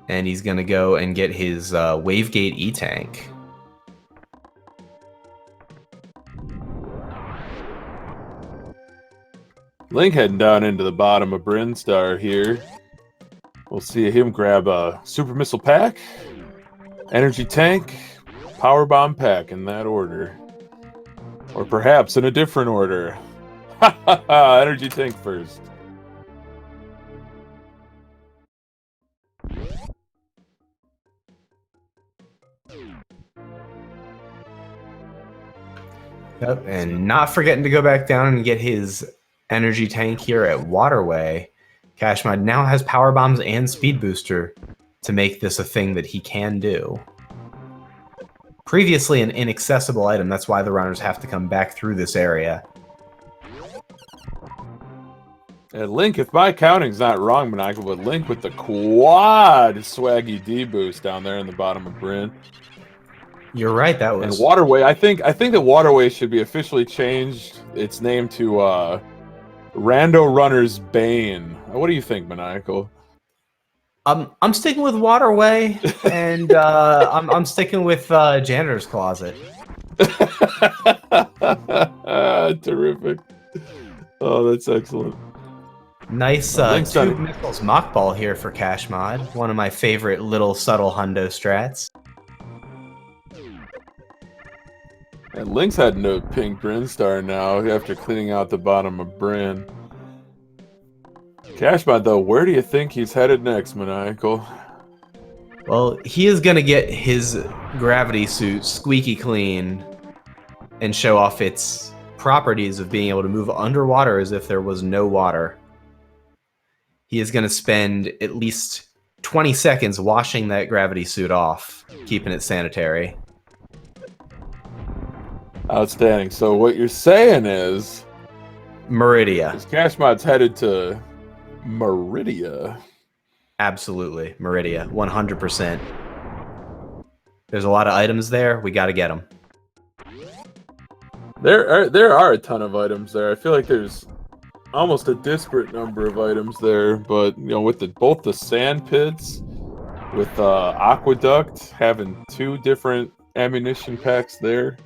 And he's going to go and get his wave gate E-Tank. Link heading down into the bottom of Brinstar here. We'll see him grab a Super Missile Pack, Energy Tank, Power Bomb Pack in that order. Or perhaps in a different order. Ha ha ha! Energy Tank first. Yep, and not forgetting to go back down and get his energy tank here at Waterway. kashmod now has power bombs and speed booster to make this a thing that he can do. Previously an inaccessible item, that's why the runners have to come back through this area. And Link, if my counting's not wrong, Maniacal, but Link with the quad swaggy D boost down there in the bottom of Bryn. You're right, that was... And Waterway, I think that Waterway should be officially changed its name to Rando Runner's Bane. What do you think, Maniacal? I'm sticking with Waterway, and I'm sticking with Janitor's Closet. Terrific. Oh, that's excellent. Nice Tube Missiles Mock Ball here for kashmod. One of my favorite little subtle hundo strats. And Link's heading to Pink Brinstar now after cleaning out the bottom of Bryn. kashmod, though, where do you think he's headed next, Maniacal? Well, he is going to get his gravity suit squeaky clean and show off its properties of being able to move underwater as if there was no water. He is going to spend at least 20 seconds washing that gravity suit off, keeping it sanitary. Outstanding. So what you're saying is... Meridia. kashmod's headed to Meridia. Absolutely. Meridia. 100%. There's a lot of items there. We got to get them. There are a ton of items there. I feel like there's almost a disparate number of items there, but with both the sand pits, with Aqueduct having 2 different ammunition packs there.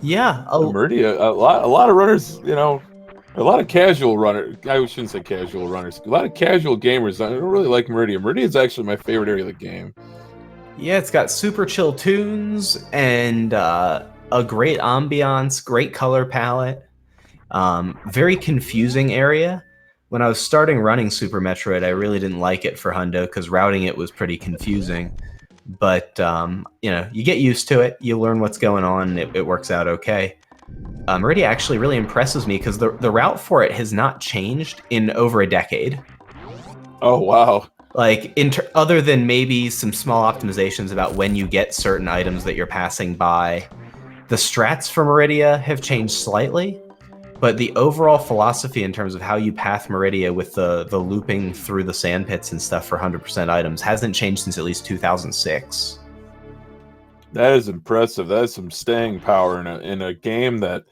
Yeah, Meridia, a lot of runners, a lot of casual runners. I shouldn't say casual runners. A lot of casual gamers. I don't really like Meridia. Meridia is actually my favorite area of the game. Yeah, it's got super chill tunes, and a great ambiance, great color palette. Very confusing area. When I was starting running Super Metroid, I really didn't like it for Hundo because routing it was pretty confusing. But you know, you get used to it. You learn what's going on. And it works out okay. Meridia actually really impresses me because the route for it has not changed in over a decade. Oh, wow. Like, other than maybe some small optimizations about when you get certain items that you're passing by, the strats for Meridia have changed slightly, but the overall philosophy in terms of how you path Meridia with the looping through the sand pits and stuff for 100% items hasn't changed since at least 2006. That is impressive. That is some staying power in a game that,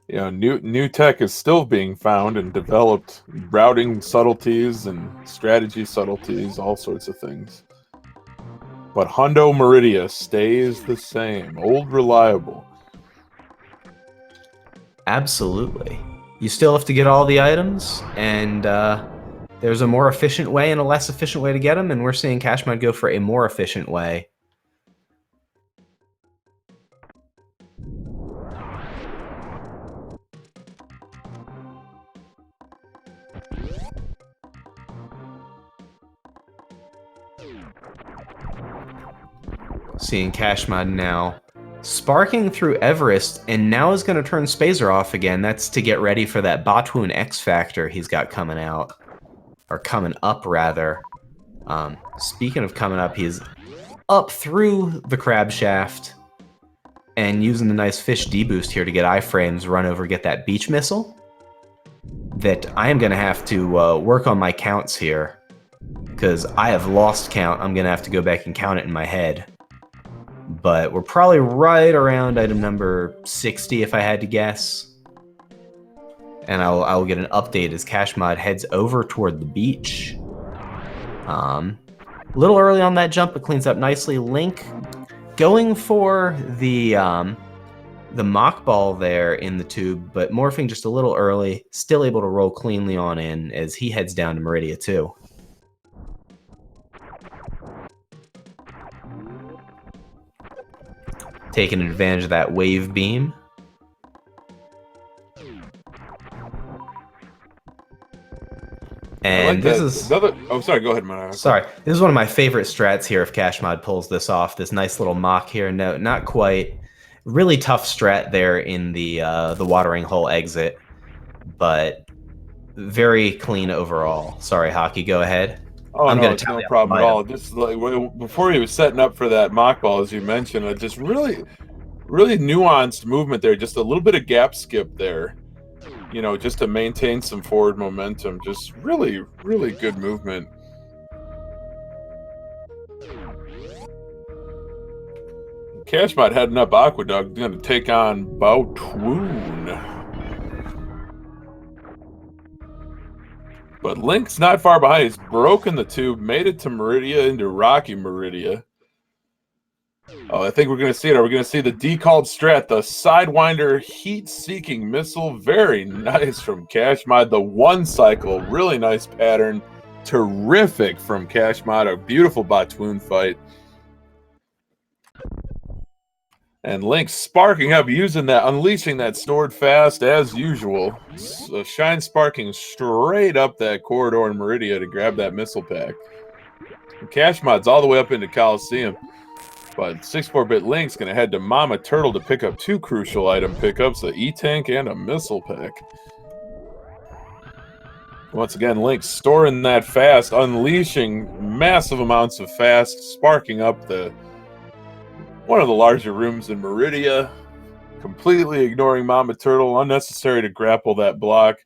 you know, new tech is still being found and developed, routing subtleties and strategy subtleties, all sorts of things. But Hundo Meridia stays the same, old reliable. Absolutely. You still have to get all the items, and there's a more efficient way and a less efficient way to get them, and we're seeing kashmod go for a more efficient way. Seeing kashmod now sparking through Everest, and now is going to turn Spazer off again. That's to get ready for that Batwoon X Factor he's got coming out. Or coming up, rather. Speaking of coming up, he's up through the crab shaft and using the nice fish deboost here to get iframes, run over, get that beach missile. That I am going to have to work on my counts here, because I have lost count. I'm going to have to go back and count it in my head. But we're probably right around item number 60 if I had to guess. And I'll get an update as kashmod heads over toward the beach. A little early on that jump, but cleans up nicely. Link going for the mock ball there in the tube, but morphing just a little early. Still able to roll cleanly on in as he heads down to Meridia too. Taking advantage of that wave beam. And like this is another. Oh, sorry. Go ahead, man. Sorry, this is one of my favorite strats here. If kashmod pulls this off, this nice little mock here. No, not quite. Really tough strat there in the watering hole exit, but very clean overall. Sorry, Hockey. Go ahead. Oh, no, it's no problem at all. Just like before he was setting up for that mock ball, as you mentioned, just really nuanced movement there. Just a little bit of gap skip there, you know, just to maintain some forward momentum. Just really good movement. kashmod heading up Aqueduct, going to take on Batwoon. But Link's not far behind. He's broken the tube, made it to Meridia, into Rocky Meridia. Oh, I think we're going to see it. Are we going to see the decalled strat, the Sidewinder heat-seeking missile? Very nice from kashmod. The one cycle, really nice pattern. Terrific from kashmod. A beautiful Batwoon fight. And Link sparking up, using that, unleashing that stored fast as usual. Shine sparking straight up that corridor in Meridia to grab that missile pack. And kashmod's all the way up into Coliseum. But 64-bit Link's going to head to Mama Turtle to pick up two crucial item pickups, the E-Tank and a missile pack. Once again, Link storing that fast, unleashing massive amounts of fast, sparking up one of the larger rooms in Meridia, completely ignoring Mama Turtle, unnecessary to grapple that block,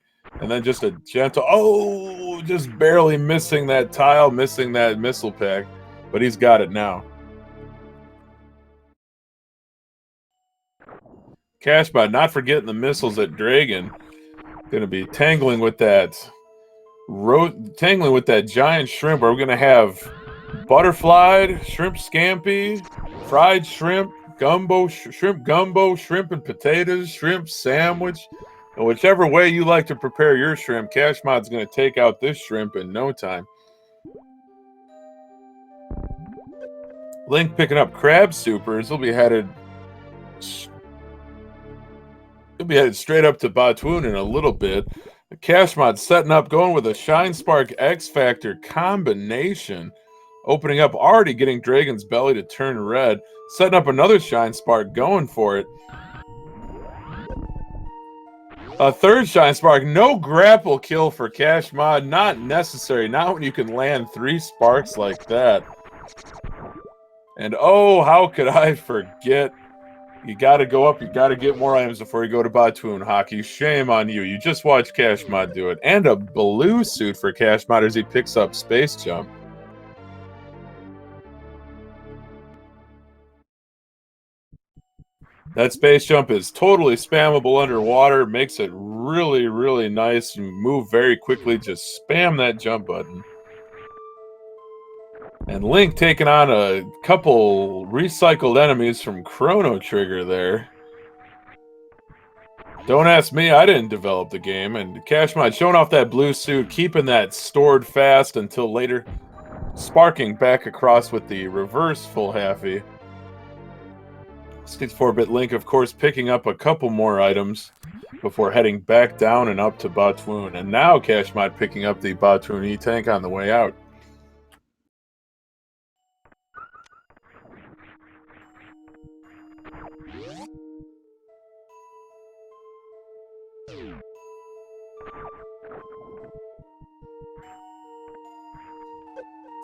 and then just a gentle, just barely missing that tile, missing that missile pack, but he's got it now. kashmod not forgetting the missiles at Dragon, going to be tangling with that giant shrimp, where we're going to have butterflied, shrimp scampi, fried shrimp, shrimp gumbo, shrimp and potatoes, shrimp sandwich. And whichever way you like to prepare your shrimp, kashmod's going to take out this shrimp in no time. Link picking up crab supers. He'll be headed He'll be headed straight up to Batoon in a little bit. Kashmod setting up, going with a Shine Spark X Factor combination. Opening up, already getting Dragon's Belly to turn red. Setting up another Shine Spark, going for it. A third Shine Spark. No grapple kill for Kashmod. Not necessary. Not when you can land 3 sparks like that. And oh, how could I forget? You got to go up. You got to get more items before you go to Batoon, Hockey. Shame on you. You just watched Kashmod do it. And a blue suit for Kashmod as he picks up Space Jump. That Space Jump is totally spammable underwater. Makes it really, really nice. You move very quickly. Just spam that jump button. And Link taking on a couple recycled enemies from Chrono Trigger there. Don't ask me, I didn't develop the game. And Kashmod showing off that blue suit, keeping that stored fast until later. Sparking back across with the reverse full halfie. 64-bit Link, of course, picking up a couple more items before heading back down and up to Batoon. And now Kashmod picking up the Batoon E-Tank on the way out.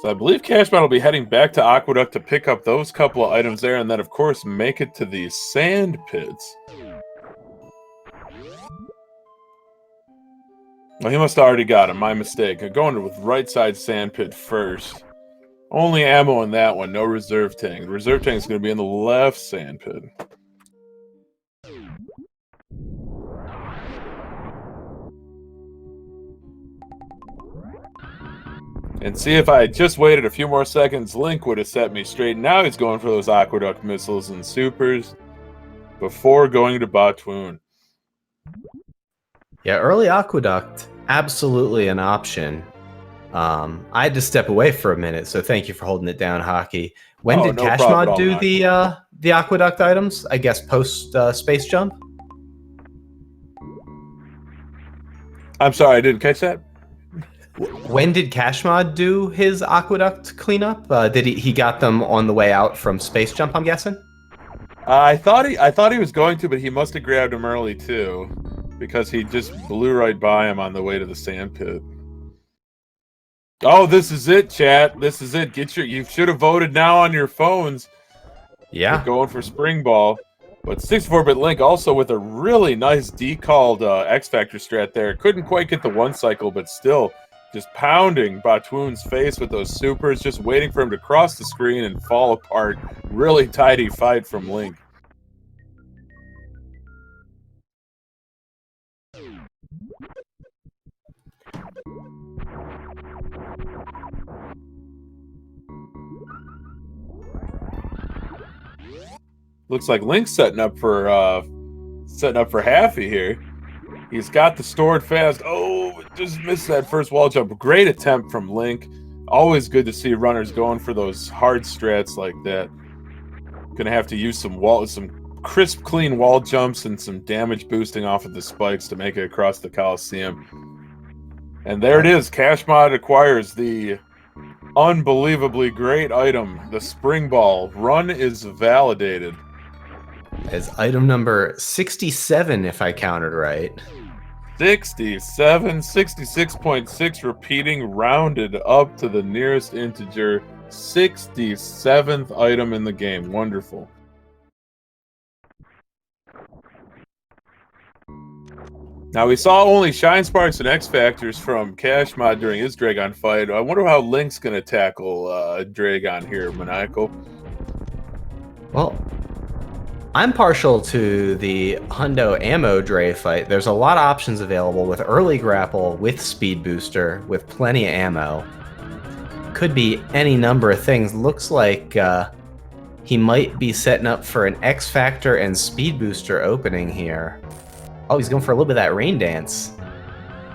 So I believe Kashmod will be heading back to Aqueduct to pick up those couple of items there, and then, of course, make it to the sand pits. Well, he must have already got him. My mistake. I'm going with right side sand pit first. Only ammo in that one. No reserve tank. The reserve tank is going to be in the left sand pit. And see, if I had just waited a few more seconds, Link would have set me straight. Now he's going for those Aqueduct missiles and supers before going to Batoon. Yeah, early Aqueduct, absolutely an option. I had to step away for a minute, so thank you for holding it down, Hockey. When did Kashmod do the Aqueduct items? I guess post Space Jump? I'm sorry, I didn't catch that. When did Kashmod do his Aqueduct cleanup? Did he got them on the way out from Space Jump, I'm guessing? I thought he was going to, but he must have grabbed him early too, because he just blew right by him on the way to the sand pit. Oh, this is it, chat. This is it. You should have voted now on your phones. Yeah. We're going for Spring Ball. But 64-bit Link also with a really nice decalled X Factor strat there. Couldn't quite get the one cycle, but still just pounding Batoon's face with those supers, just waiting for him to cross the screen and fall apart. Really tidy fight from Link. Looks like Link's setting up for Halfy here. He's got the stored fast. Oh, just missed that first wall jump. Great attempt from Link. Always good to see runners going for those hard strats like that. Gonna have to use some crisp, clean wall jumps and some damage boosting off of the spikes to make it across the Coliseum. And there it is. Kashmod acquires the unbelievably great item, the Spring Ball. Run is validated. As item number 67, if I counted right. 67, 66.6, repeating, rounded up to the nearest integer. 67th item in the game. Wonderful. Now, we saw only Shine Sparks and X Factors from Kashmod during his Dragon fight. I wonder how Link's going to tackle Dragon here, Maniacal. Well, I'm partial to the Hundo Ammo Dre fight. There's a lot of options available with early grapple, with speed booster, with plenty of ammo. Could be any number of things. Looks like he might be setting up for an X Factor and speed booster opening here. Oh, he's going for a little bit of that rain dance.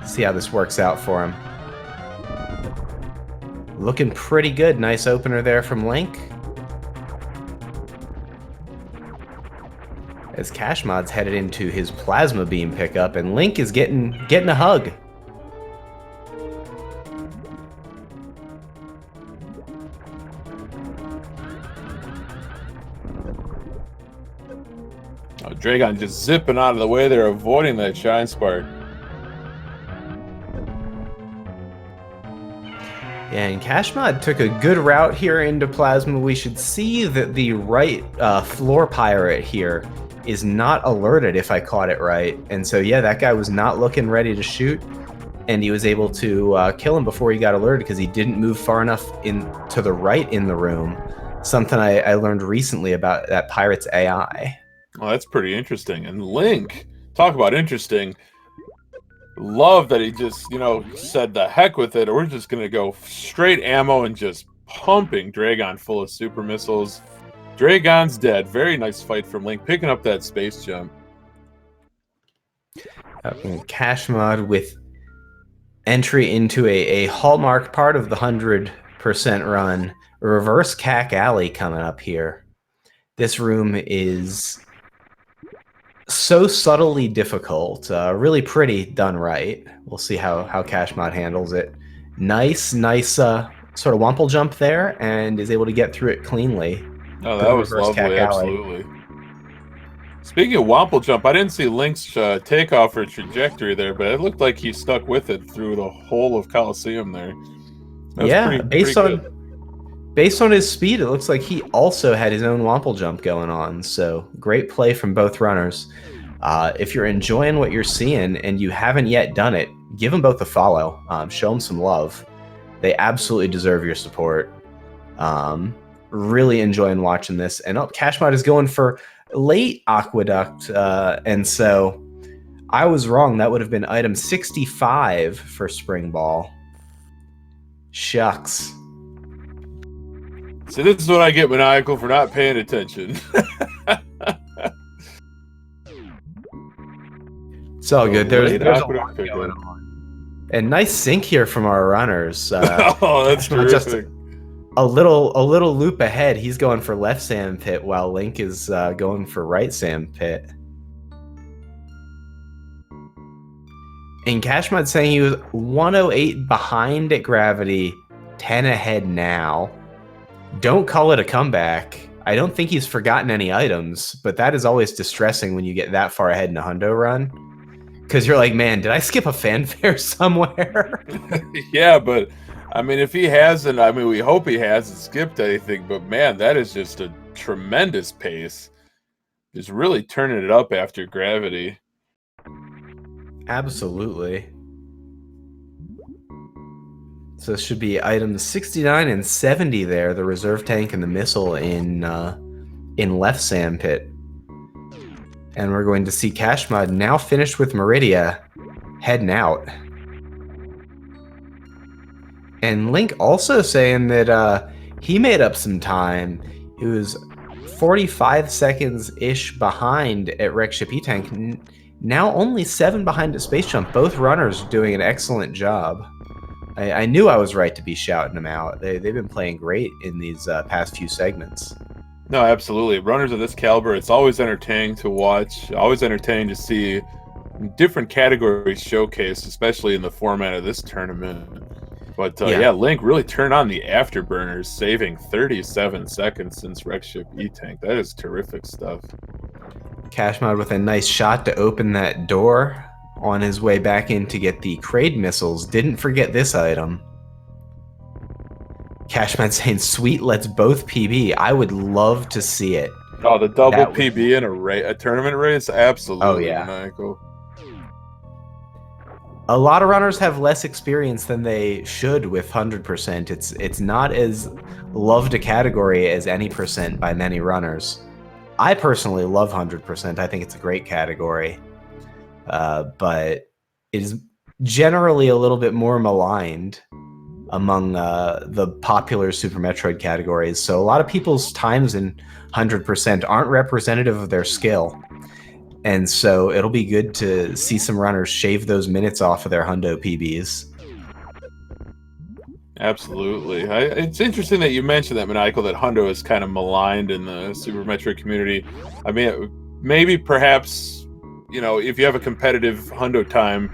See how this works out for him. Looking pretty good. Nice opener there from Link. as Kashmod's headed into his plasma beam pickup, and Link is getting a hug. Oh, Dragon just zipping out of the way there, avoiding that shine spark. Yeah, and Kashmod took a good route here into Plasma. We should see that the right floor pirate here is not alerted, if I caught it right. And so, yeah, that guy was not looking ready to shoot, and he was able to kill him before he got alerted because he didn't move far enough to the right in the room. Something I learned recently about that pirate's AI. Well, that's pretty interesting. And Link, talk about interesting. Love that he just, said the heck with it. We're just going to go straight ammo and just pumping Dragon full of super missiles. Dragon's dead. Very nice fight from Link, picking up that space jump. Kashmod with entry into a hallmark part of the 100% run, reverse Cack Alley coming up here. This room is so subtly difficult, really pretty done right. We'll see how Kashmod handles it. Nice sort of wumple jump there, and is able to get through it cleanly. Oh, that was lovely, absolutely. Speaking of wumple jump, I didn't see Link's takeoff or trajectory there, but it looked like he stuck with it through the whole of Coliseum there. Yeah, based on his speed, it looks like he also had his own wumple jump going on. So great play from both runners. If you're enjoying what you're seeing and you haven't yet done it, give them both a follow. Show them some love. They absolutely deserve your support. Really enjoying watching this. And Kashmod is going for late Aqueduct. And so I was wrong. That would have been item 65 for Spring Ball. Shucks. So this is what I get, Maniacal, for not paying attention. It's all good. There's a lot going on. And nice sync here from our runners. Oh, that's terrific. Just a little loop ahead. He's going for left sand pit while Link is going for right sand pit. And Kashmod saying he was 108 behind at Gravity, 10 ahead now. Don't call it a comeback. I don't think he's forgotten any items, but that is always distressing when you get that far ahead in a hundo run. Because you're like, man, did I skip a fanfare somewhere? Yeah, but I mean, if he hasn't, I mean, we hope he hasn't skipped anything, but man, that is just a tremendous pace. Just really turning it up after Gravity. Absolutely. So this should be items 69 and 70 there, the reserve tank and the missile in left sand pit. And we're going to see Kashmod now finished with Meridia, heading out. And Link also saying that he made up some time. He was 45 seconds-ish behind at Wreckship E-Tank. Now only 7 behind at Space Jump. Both runners doing an excellent job. I knew I was right to be shouting them out. They've been playing great in these past few segments. No, absolutely. Runners of this caliber, it's always entertaining to watch. Always entertaining to see different categories showcased, especially in the format of this tournament. But yeah, Link really turned on the afterburners, saving 37 seconds since Wreckship E-Tank. That is terrific stuff. Kashmod with a nice shot to open that door on his way back in to get the Kraid missiles. Didn't forget this item. Kashmod saying, sweet, let's both PB. I would love to see it. Oh, the double PB in a tournament race? Absolutely. Oh, yeah. Michael. A lot of runners have less experience than they should with 100%. It's not as loved a category as any percent by many runners. I personally love 100%. I think it's a great category. But it is generally a little bit more maligned among the popular Super Metroid categories. So a lot of people's times in 100% aren't representative of their skill. And so it'll be good to see some runners shave those minutes off of their hundo PBs. Absolutely. It's interesting that you mentioned that, Maniacal, that hundo is kind of maligned in the Super Metroid community. I mean, maybe perhaps, if you have a competitive hundo time,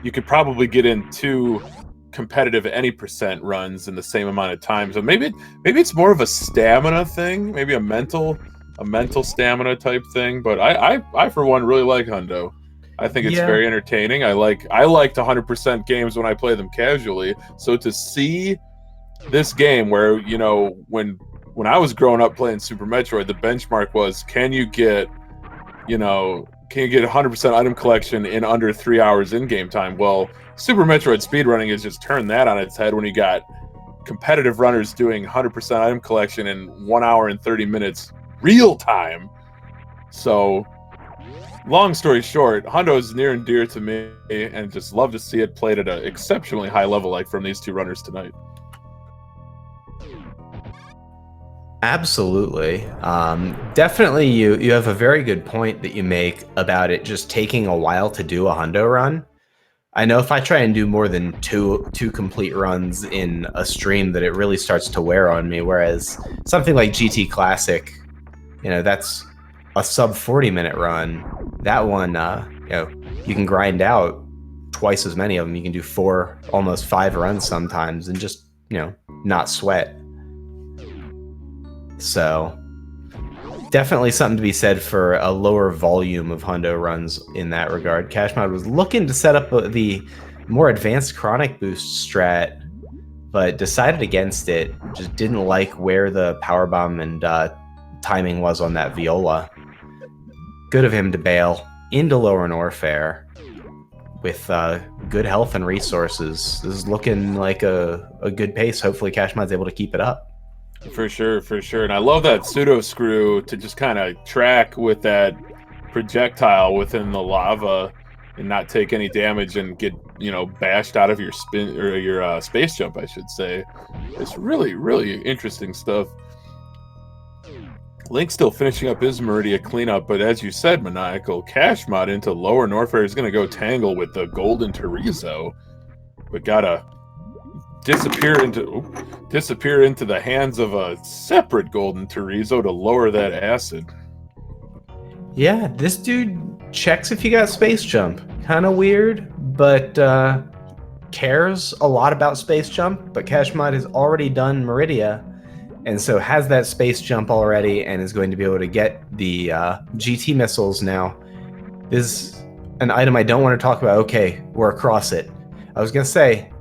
you could probably get in 2 competitive any percent runs in the same amount of time. So maybe it's more of a stamina thing, maybe a mental stamina type thing. But I for one really like hundo. I think it's very entertaining. I liked 100% games when I play them casually. So to see this game where, when I was growing up playing Super Metroid, the benchmark was, can you get 100% item collection in under 3 hours in-game time? Well, Super Metroid speedrunning has just turned that on its head when you got competitive runners doing 100% item collection in 1 hour and 30 minutes real time. So, long story short, hundo is near and dear to me, and just love to see it played at an exceptionally high level like from these 2 runners tonight. Absolutely. Definitely you have a very good point that you make about it just taking a while to do a hundo run. I know if I try and do more than two complete runs in a stream, that it really starts to wear on me, whereas something like GT Classic, that's a sub 40-minute run. That one, you can grind out twice as many of them. You can do 4, almost 5 runs sometimes and just, not sweat. So definitely something to be said for a lower volume of hundo runs in that regard. Kashmod was looking to set up the more advanced chronic boost strat, but decided against it. Just didn't like where the power bomb and timing was on that Viola. Good of him to bail into lower Norfair with good health and resources. This is looking like a good pace. Hopefully Kashmod's able to keep it up. For sure. And I love that pseudo screw to just kind of track with that projectile within the lava and not take any damage and get, bashed out of your spin or your space jump, I should say. It's really, really interesting stuff. Link's still finishing up his Meridia cleanup, but as you said, Maniacal, Kashmod into lower Norfair is going to go tangle with the Golden Terizo, but gotta disappear into the hands of a separate Golden Terizo to lower that acid. Yeah, this dude checks if you got space jump. Kind of weird, but cares a lot about space jump. But Kashmod has already done Meridia, and so has that space jump already, and is going to be able to get the GT missiles now. This is an item I don't want to talk about. Okay, we're across it. I was going to say,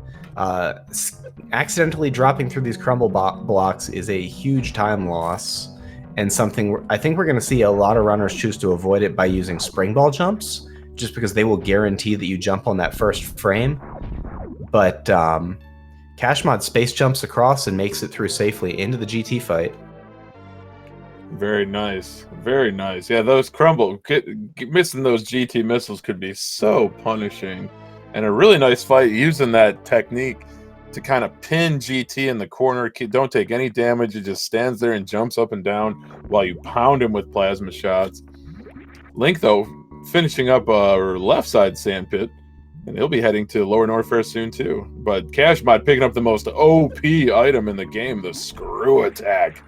accidentally dropping through these crumble blocks is a huge time loss, and something I think we're going to see a lot of runners choose to avoid it by using spring ball jumps, just because they will guarantee that you jump on that first frame. But Kashmod space jumps across and makes it through safely into the GT fight. Very nice. Yeah, those missing those GT missiles could be so punishing. And a really nice fight using that technique to kind of pin GT in the corner. Don't take any damage. It just stands there and jumps up and down while you pound him with plasma shots. Link, though, finishing up left side sandpit, and he'll be heading to lower Norfair soon, too. But Kashmod picking up the most OP item in the game, the Screw Attack.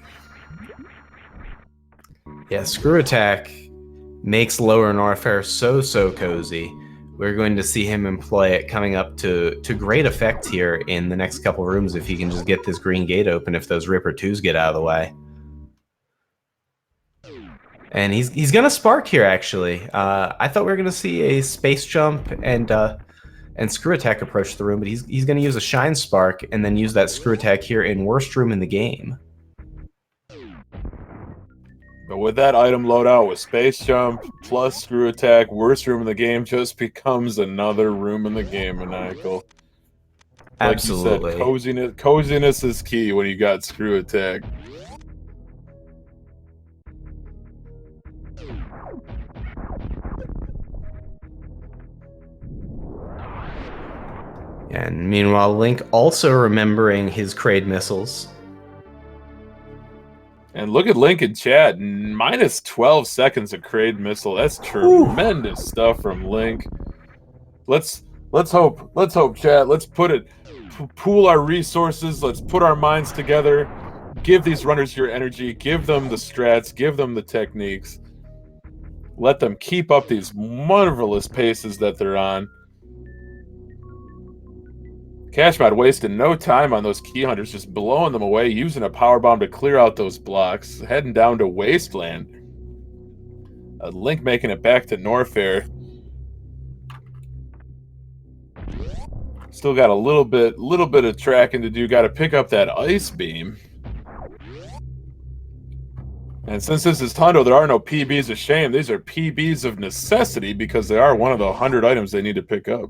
Yeah, Screw Attack makes lower Norfair so cozy. We're going to see him employ it coming up to great effect here in the next couple rooms if he can just get this green gate open, if those Ripper 2s get out of the way. And he's going to spark here, actually. I thought we were going to see a space jump and Screw Attack approach the room, but he's going to use a Shine Spark and then use that Screw Attack here in worst room in the game. But with that item loadout, with Space Jump plus Screw Attack, worst room in the game just becomes another room in the game, Maniacal. Like Absolutely. you said, coziness is key when you got Screw Attack. And meanwhile, Link also remembering his Kraid missiles. And look at Link in chat, minus 12 seconds of Kraid missile. That's tremendous stuff from Link. Let's hope, chat. Let's pool our resources. Let's put our minds together. Give these runners your energy. Give them the strats. Give them the techniques. Let them keep up these marvelous paces that they're on. Kashmod wasting no time on those key hunters, just blowing them away, using a power bomb to clear out those blocks, heading down to Wasteland. Link making it back to Norfair. Still got a little bit of tracking to do. Got to pick up that ice beam. And since this is Tondo, there are no PBs of shame. These are PBs of necessity because they are one of the 100 items they need to pick up.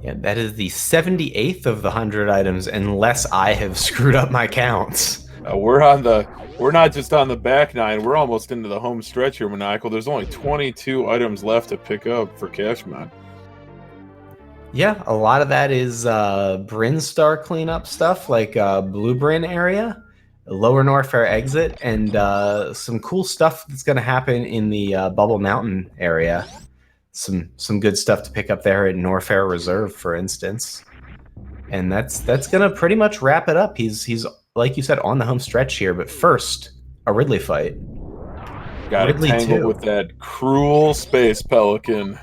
Yeah, that is the 78th of the 100 items, unless I have screwed up my counts. We're not just on the back nine. We're almost into the home stretch here, Maniacal. There's only 22 items left to pick up for Kashmod. Yeah, a lot of that is Bryn Star cleanup stuff, like Blue Bryn area, Lower Norfair exit, and some cool stuff that's going to happen in the Bubble Mountain area. Some good stuff to pick up there at Norfair Reserve, for instance. And that's going to pretty much wrap it up. He's like you said, on the home stretch here, but first, a Ridley fight. Got to tangle with that cruel space pelican.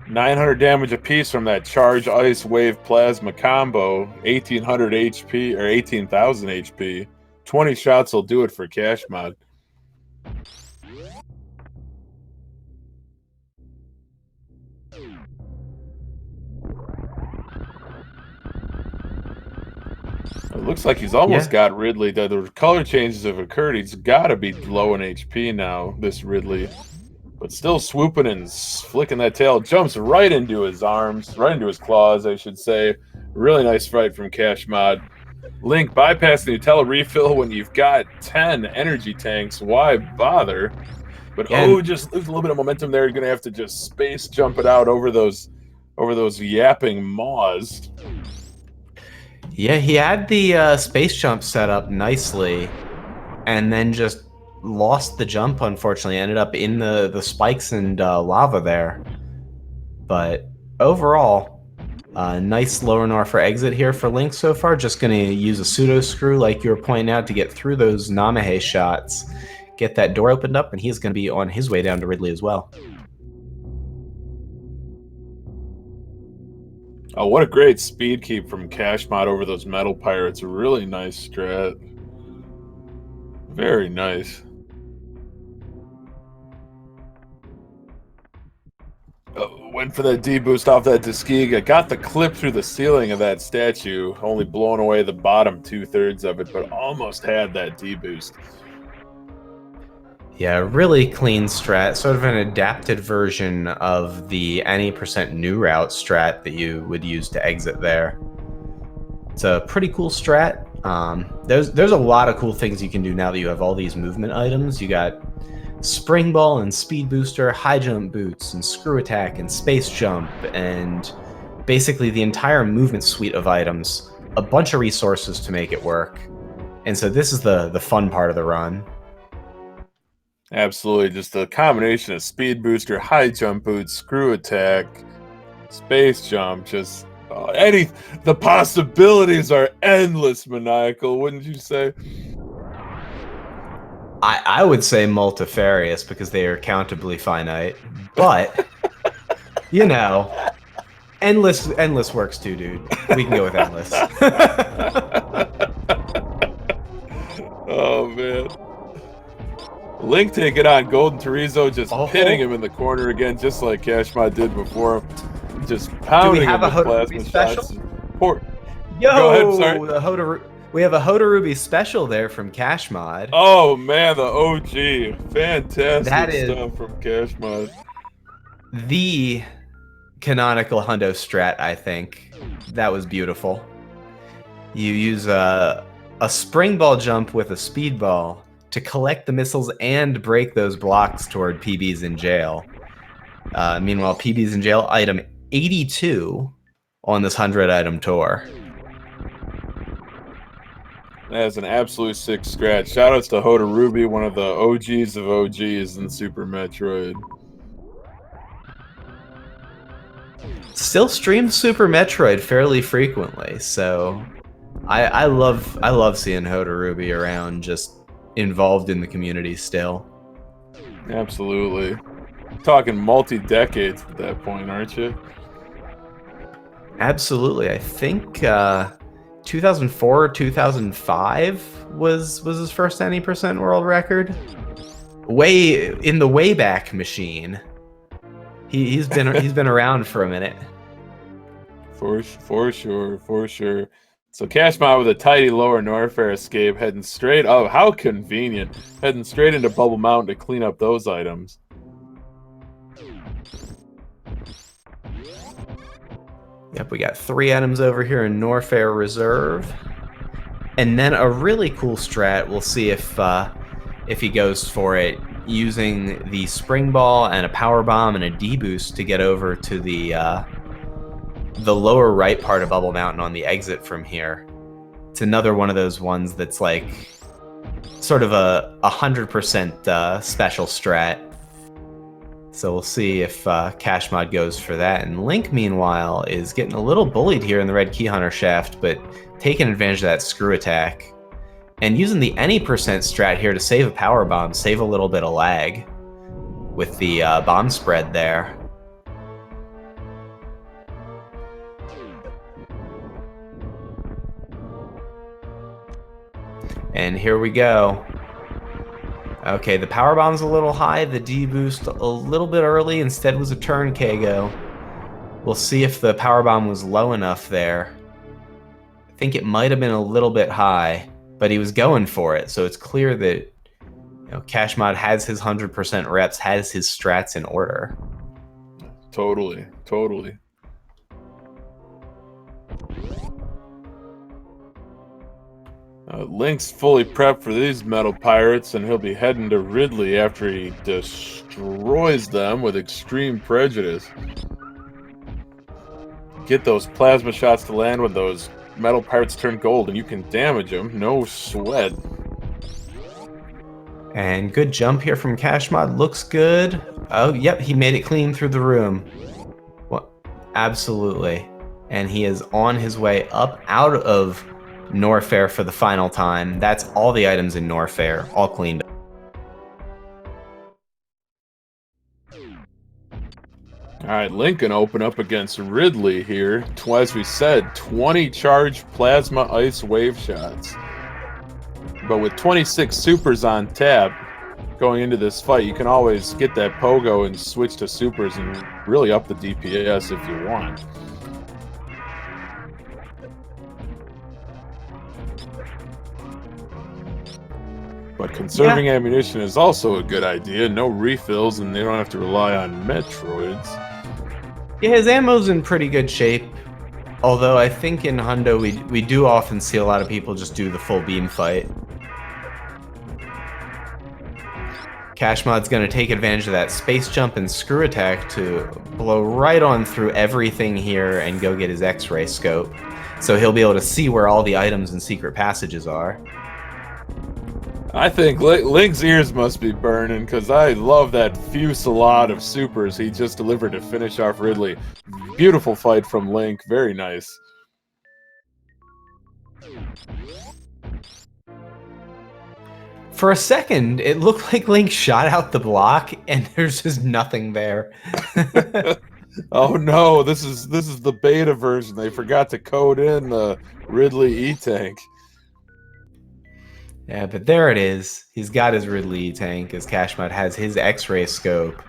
$900 damage apiece from that Charge Ice Wave Plasma combo. 1,800 HP or 18,000 HP. 20 shots will do it for Kashmod. It looks like he's almost got Ridley. The color changes have occurred. He's got to be low in HP now, this Ridley. But still swooping and flicking that tail. Jumps right into his arms, right into his claws, I should say. Really nice fight from Kashmod. Link bypassing the Nutella refill when you've got 10 energy tanks. Why bother? But just lose a little bit of momentum there. You're going to have to just space jump it out over those yapping maws. Yeah, he had the space jump set up nicely, and then just lost the jump, unfortunately. Ended up in the spikes and lava there. But overall, nice Lower Norfair exit here for Link so far. Just going to use a pseudo screw, like you were pointing out, to get through those Namahe shots. Get that door opened up, and he's going to be on his way down to Ridley as well. Oh, what a great speed keep from Kashmod over those metal pirates. A really nice strat. Very nice. Went for that D-boost off that Tuskegee. Got the clip through the ceiling of that statue, only blowing away the bottom 2/3 of it, but almost had that D-boost. Yeah, really clean strat, sort of an adapted version of the any % new route strat that you would use to exit there. It's a pretty cool strat. There's a lot of cool things you can do now that you have all these movement items. You got Spring Ball and Speed Booster, High Jump Boots, and Screw Attack, and Space Jump, and basically the entire movement suite of items. A bunch of resources to make it work. And so this is the fun part of the run. Absolutely, just a combination of Speed Booster, High Jump Boots, Screw Attack, Space Jump, just the possibilities are endless, Maniacal, wouldn't you say? I would say multifarious because they are countably finite, but you know, endless works too, dude. We can go with endless. Oh man. Link taking on Golden Terizo, just pitting him in the corner again, just like Kashmod did before him. Just pounding him with plasma shots. Go ahead, sorry. We have a Hodarubi special there from Kashmod. Oh man, the OG. Fantastic stuff from Kashmod. The canonical hundo strat, I think. That was beautiful. You use a spring ball jump with a speed ball to collect the missiles and break those blocks toward PBs in jail. Meanwhile, PBs in jail, item 82 on this 100-item tour. That's an absolute sick scratch. Shoutouts to Hodarubi, one of the OGs of OGs in Super Metroid. Still streams Super Metroid fairly frequently, so I love seeing Hotarubi around, just involved in the community still. Absolutely. Talking multi-decades at that point, aren't you? Absolutely. I think 2004 or 2005 was his first any percent world record. Way in the Wayback Machine. He's been around for a minute. For sure, for sure. So Kashmod with a tidy lower Norfair escape, heading straight up. How convenient. Heading straight into Bubble Mountain to clean up those items. Yep, we got 3 items over here in Norfair Reserve. And then a really cool strat, we'll see if he goes for it, using the Spring Ball and a Power Bomb and a D-Boost to get over to the lower right part of Bubble Mountain on the exit from here. It's another one of those ones that's like sort of a 100% special strat. So we'll see if Kashmod goes for that. And Link, meanwhile, is getting a little bullied here in the red Key Hunter shaft, but taking advantage of that screw attack. And using the any percent strat here to save a power bomb, save a little bit of lag with the bomb spread there. And here we go. Okay, the power bomb's a little high, the D-boost a little bit early, instead was a turn KO. We'll see if the power bomb was low enough there. I think it might have been a little bit high, but he was going for it, so it's clear that Kashmod has his 100% reps, has his strats in order. Totally, totally. Link's fully prepped for these metal pirates, and he'll be heading to Ridley after he destroys them with extreme prejudice. Get those plasma shots to land when those metal pirates turn gold, and you can damage them, no sweat. And good jump here from Kashmod, looks good. Oh, yep, he made it clean through the room. What? Absolutely. And he is on his way up out of Norfair for the final time. That's all the items in Norfair, all cleaned up. Alright, Link can open up against Ridley here. As we said, 20 charged plasma ice wave shots. But with 26 supers on tap going into this fight, you can always get that pogo and switch to supers and really up the DPS if you want. But conserving ammunition is also a good idea. No refills, and they don't have to rely on Metroids. Yeah, his ammo's in pretty good shape. Although I think in Hundo we do often see a lot of people just do the full beam fight. Kashmod's going to take advantage of that space jump and screw attack to blow right on through everything here and go get his X-ray scope. So he'll be able to see where all the items and secret passages are. I think Link's ears must be burning, because I love that fusillade of supers he just delivered to finish off Ridley. Beautiful fight from Link, very nice. For a second, it looked like Link shot out the block, and there's just nothing there. Oh no, this is the beta version. They forgot to code in the Ridley E-Tank. Yeah, but there it is. He's got his Ridley tank as Kashmod has his X-ray scope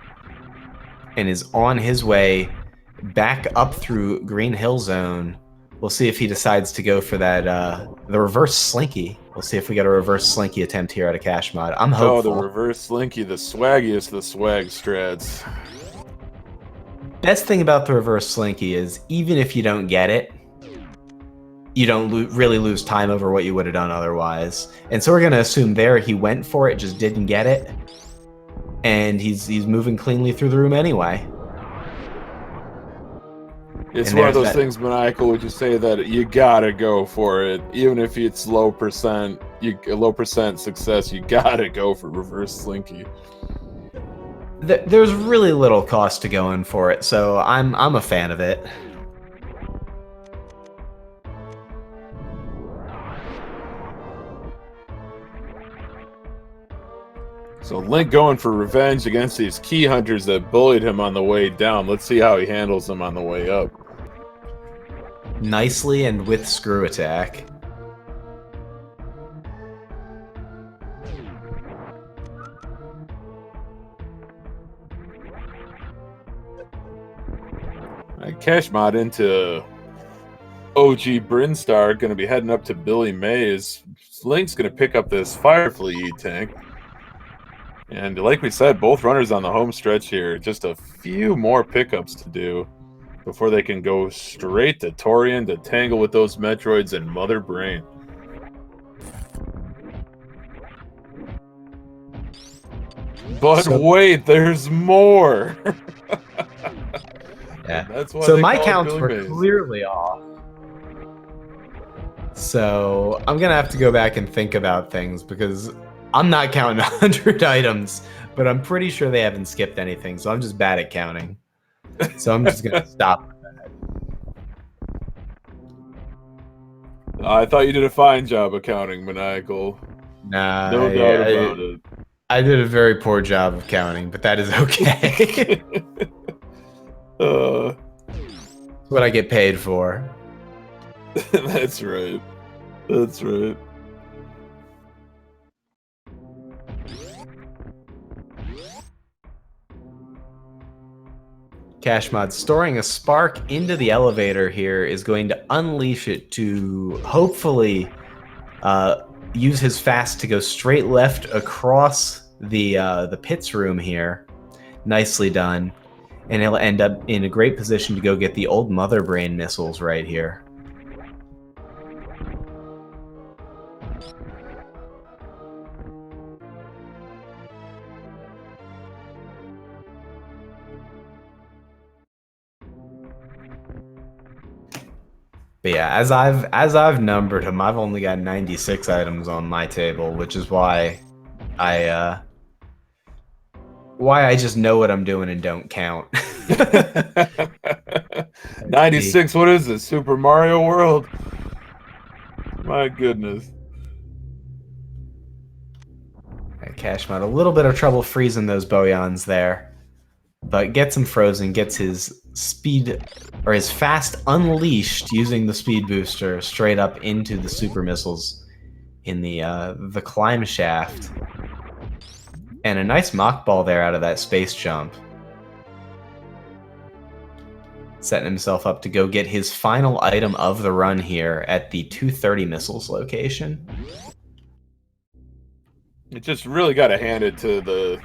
and is on his way back up through Green Hill Zone. We'll see if he decides to go for that, the reverse slinky. We'll see if we get a reverse slinky attempt here out of Kashmod. I'm hopeful. Oh, the reverse slinky, the swaggiest of the swag strats. Best thing about the reverse slinky is even if you don't get it, you don't really lose time over what you would have done otherwise. And so we're going to assume there he went for it, just didn't get it. And he's moving cleanly through the room anyway. It's one of those things, Maniacal, would you say that you gotta go for it. Even if it's low percent success, you gotta go for reverse slinky. There's really little cost to going for it, so I'm a fan of it. So Link going for revenge against these key hunters that bullied him on the way down. Let's see how he handles them on the way up. Nicely and with screw attack. Kashmod into OG Brinstar, going to be heading up to Billy Mays. Link's going to pick up this Firefly E-Tank. And like we said, both runners on the home stretch here. Just a few more pickups to do before they can go straight to Torian to tangle with those Metroids and Mother Brain. But wait, there's more! Yeah. That's why so my counts were Mays. Clearly off. So I'm going to have to go back and think about things because I'm not counting 100 items, but I'm pretty sure they haven't skipped anything. So I'm just bad at counting. So I'm just going to stop with that. I thought you did a fine job of counting, Maniacal. Nah, No doubt about it. I did a very poor job of counting, but that is okay. That's what I get paid for. That's right. That's right. Kashmod storing a spark into the elevator here is going to unleash it to hopefully use his fast to go straight left across the pits room here. Nicely done. And he'll end up in a great position to go get the old Mother Brain missiles right here. But yeah, as I've numbered him, I've only got 96 items on my table, which is why I just know what I'm doing and don't count. 96, what is this? Super Mario World? My goodness. Kashmod, a little bit of trouble freezing those Boyons there, but gets him frozen, gets his speed or his fast unleashed using the speed booster straight up into the super missiles in the climb shaft. And a nice mock ball there out of that space jump. Setting himself up to go get his final item of the run here at the 230 missiles location. It just really got to hand it to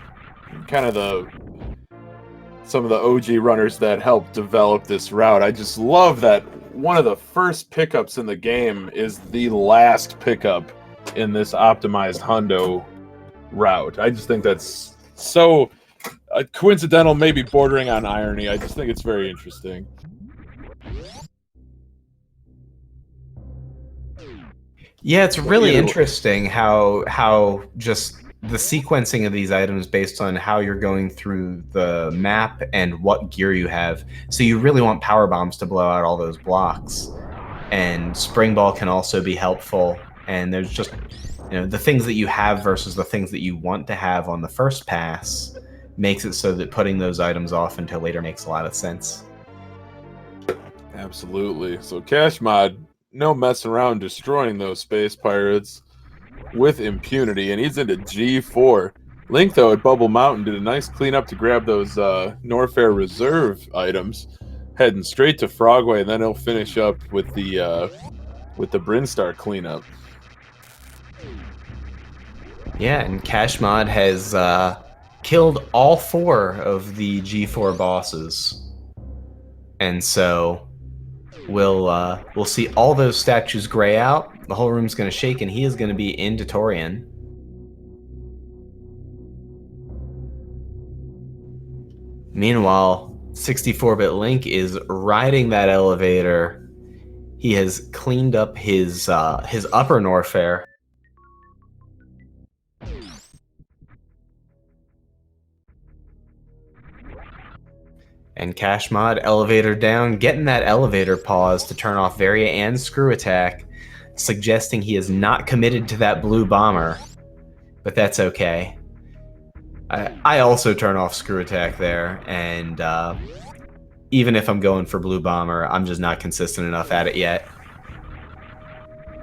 some of the OG runners that helped develop this route. I just love that one of the first pickups in the game is the last pickup in this optimized hundo route. I just think that's so coincidental, maybe bordering on irony. I just think it's very interesting. Yeah, it's really interesting how just the sequencing of these items based on how you're going through the map and what gear you have. So you really want power bombs to blow out all those blocks. And spring ball can also be helpful. And there's just, the things that you have versus the things that you want to have on the first pass makes it so that putting those items off until later makes a lot of sense. Absolutely. So Kashmod, no messing around destroying those space pirates with impunity, and he's into G4. Link, though, at Bubble Mountain did a nice cleanup to grab those Norfair Reserve items, heading straight to Frogway, and then he'll finish up with the Brinstar cleanup. Yeah, and Kashmod has killed all 4 of the G4 bosses, and so we'll see all those statues gray out. The whole room's going to shake, and he is going to be in Torian. Meanwhile, 64-bit Link is riding that elevator. He has cleaned up his upper Norfair. And Kashmod, elevator down, getting that elevator pause to turn off Varia and Screw Attack, suggesting he is not committed to that blue bomber. But that's okay. I also turn off screw attack there, and even if I'm going for blue bomber, I'm just not consistent enough at it yet.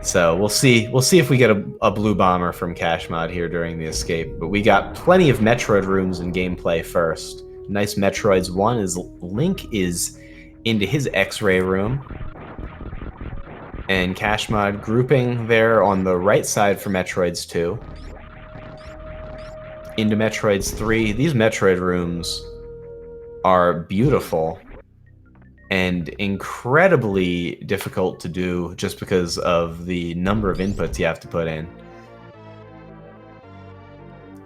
So we'll see. We'll see if we get a blue bomber from kashmod here during the escape. But we got plenty of Metroid rooms in gameplay first. Nice Metroids. One is Link is into his X-ray room, and kashmod grouping there on the right side for Metroids 2. Into Metroids 3. These Metroid rooms are beautiful and incredibly difficult to do just because of the number of inputs you have to put in.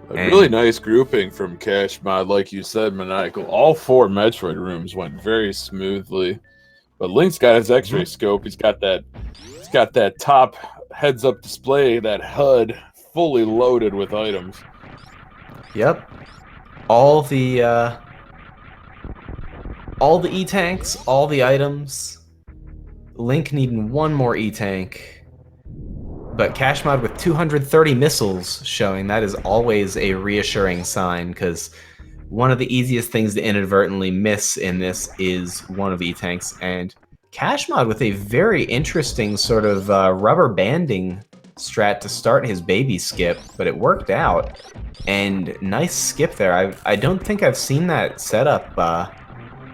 Really nice grouping from kashmod, like you said, Maniacal. All 4 Metroid rooms went very smoothly. But Link's got his X-ray scope. He's got that top heads-up display, that HUD fully loaded with items. Yep. All the E-tanks, all the items. Link needing one more E-tank. But kashmod with 230 missiles showing. That is always a reassuring sign, because one of the easiest things to inadvertently miss in this is one of the E-tanks. And kashmod with a very interesting sort of rubber banding strat to start his baby skip, but it worked out. And nice skip there. I don't think I've seen that setup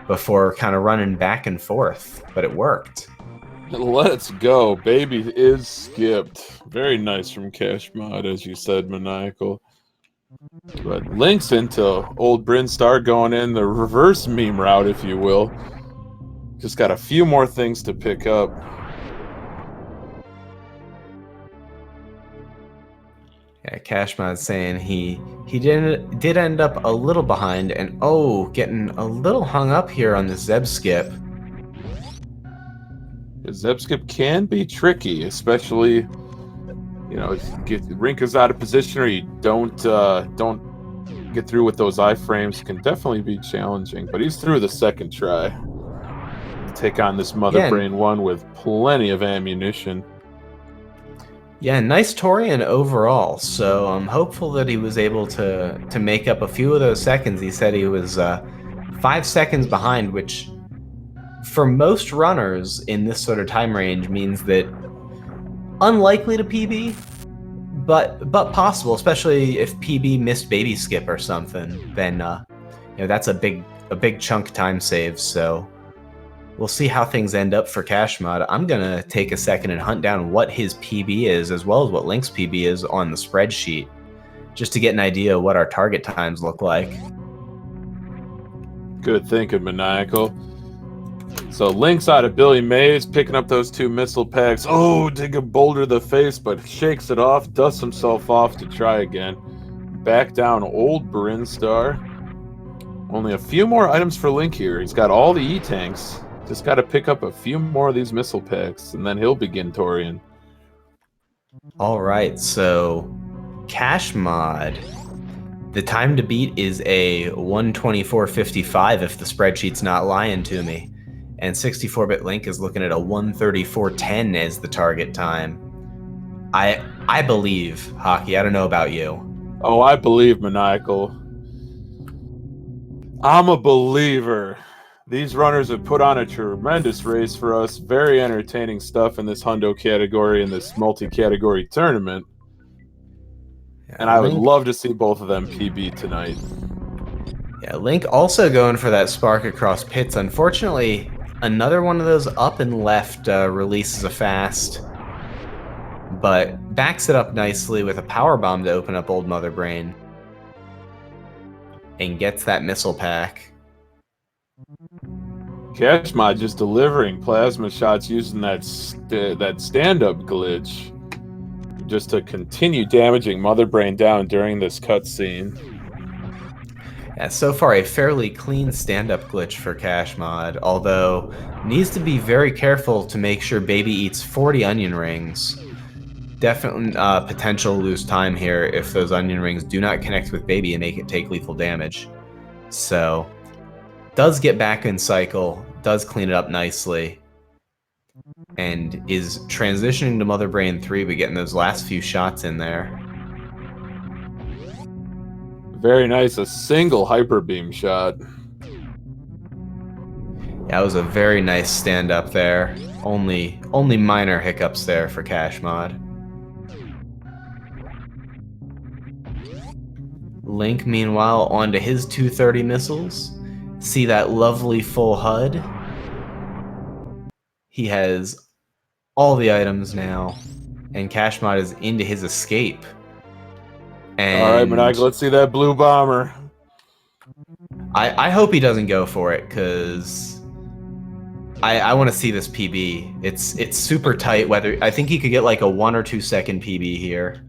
before, kind of running back and forth, but it worked. Let's go. Baby is skipped. Very nice from kashmod, as you said, Maniacal. But Link's into old Brinstar going in the reverse meme route, if you will. Just got a few more things to pick up. Yeah, kashmod saying he did end up a little behind, and getting a little hung up here on the Zeb skip. Zeb skip can be tricky, especially, you know, if Rinka's out of position or you don't get through with those iframes, can definitely be challenging. But he's through the second try to take on this Mother Brain 1 with plenty of ammunition. Yeah, nice Torian overall. So I'm hopeful that he was able to make up a few of those seconds. He said he was 5 seconds behind, which for most runners in this sort of time range means that unlikely to PB, but possible, especially if PB missed baby skip or something. Then that's a big chunk time save. So we'll see how things end up for kashmod. I'm gonna take a second and hunt down what his PB is, as well as what Link's PB is on the spreadsheet, just to get an idea of what our target times look like. Good thinking, Maniacal. So Link's out of Billy Mays, picking up those 2 missile packs. Dig a boulder to the face, but shakes it off, dusts himself off to try again. Back down old Brinstar. Only a few more items for Link here. He's got all the E-tanks. Just got to pick up a few more of these missile packs, and then he'll begin Torian. All right, so kashmod. The time to beat is a 124.55 if the spreadsheet's not lying to me. And 64-bit Link is looking at a 134.10 as the target time. I believe, Hockey. I don't know about you. Oh, I believe, Maniacal. I'm a believer. These runners have put on a tremendous race for us. Very entertaining stuff in this hundo category, in this multi-category tournament. And I would love to see both of them PB tonight. Yeah, Link also going for that spark across pits. Unfortunately, another one of those up and left releases a fast, but backs it up nicely with a power bomb to open up old Mother Brain. And gets that missile pack. kashmod just delivering plasma shots using that stand-up glitch just to continue damaging Mother Brain down during this cutscene. Yeah, so far a fairly clean stand-up glitch for kashmod, although needs to be very careful to make sure Baby eats 40 onion rings. Definitely potential lose time here if those onion rings do not connect with Baby and make it take lethal damage. So, does get back in cycle, does clean it up nicely, and is transitioning to Mother Brain 3, but getting those last few shots in there. Very nice. A single hyper beam shot. That was a very nice stand up there. Only minor hiccups there for kashmod. Link, meanwhile, onto his 230 missiles. See that lovely full HUD? He has all the items now, and kashmod is into his escape. And all right, Maniac, let's see that blue bomber. I hope he doesn't go for it, because I want to see this PB. It's super tight. Whether I think he could get like a 1 or 2 second PB here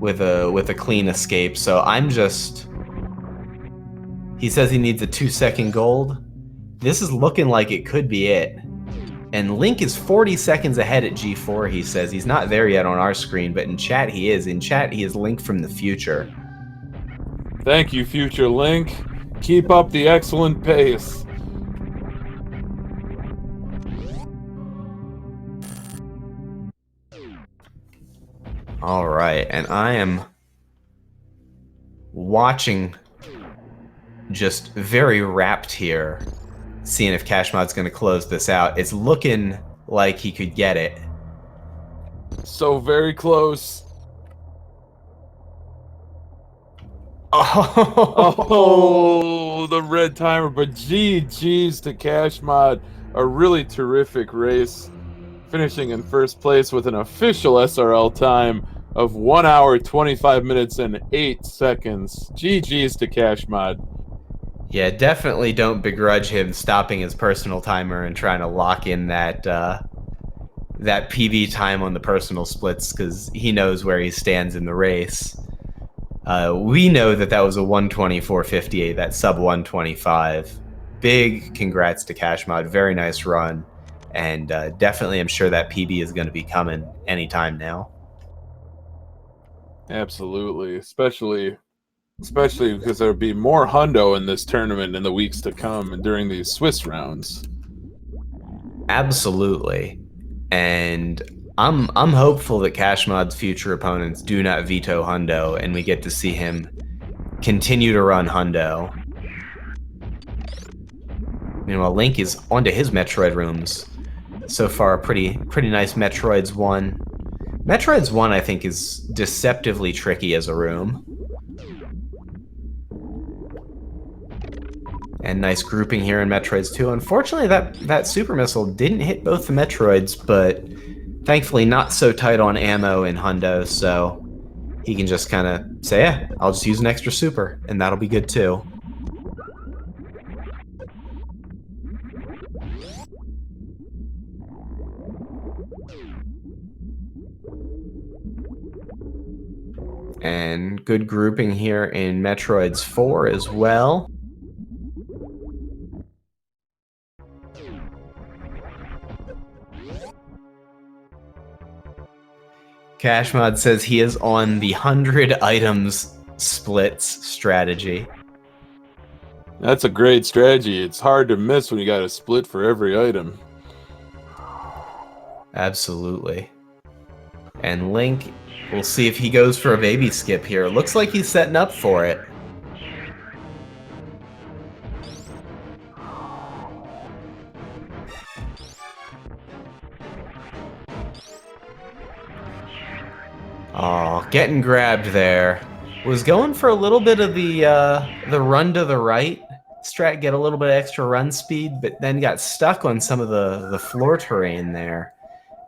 with a clean escape. So I'm just. He says he needs a 2-second gold. This is looking like it could be it. And Link is 40 seconds ahead at G4, he says. He's not there yet on our screen, but in chat he is. In chat he is Link from the future. Thank you, future Link. Keep up the excellent pace. All right, and I am watching, just very rapt here, seeing if kashmod's going to close this out. It's looking like he could get it. So very close. Oh, the red timer, but GG's to kashmod. A really terrific race, finishing in first place with an official SRL time of 1 hour, 25 minutes, and 8 seconds. GG's to kashmod. Yeah, definitely don't begrudge him stopping his personal timer and trying to lock in that that PB time on the personal splits, because he knows where he stands in the race. We know that was a 124.58, that sub 125. Big congrats to kashmod. Very nice run. And definitely I'm sure that PB is going to be coming anytime now. Absolutely. Especially because there'll be more hundo in this tournament in the weeks to come and during these Swiss rounds. Absolutely. And I'm hopeful that kashmod's future opponents do not veto hundo, and we get to see him continue to run hundo. Meanwhile, Link is onto his Metroid rooms. So far, pretty nice Metroids 1. Metroids 1, I think, is deceptively tricky as a room. And nice grouping here in Metroids 2. Unfortunately, that super missile didn't hit both the Metroids, but thankfully not so tight on ammo in hundo, so he can just kind of say, yeah, I'll just use an extra super, and that'll be good too. And good grouping here in Metroids 4 as well. kashmod says he is on the 100 items splits strategy. That's a great strategy. It's hard to miss when you got a split for every item. Absolutely. And Link, we'll see if he goes for a baby skip here. Looks like he's setting up for it. Oh, getting grabbed there. Was going for a little bit of the run to the right strat, get a little bit of extra run speed, but then got stuck on some of the floor terrain there,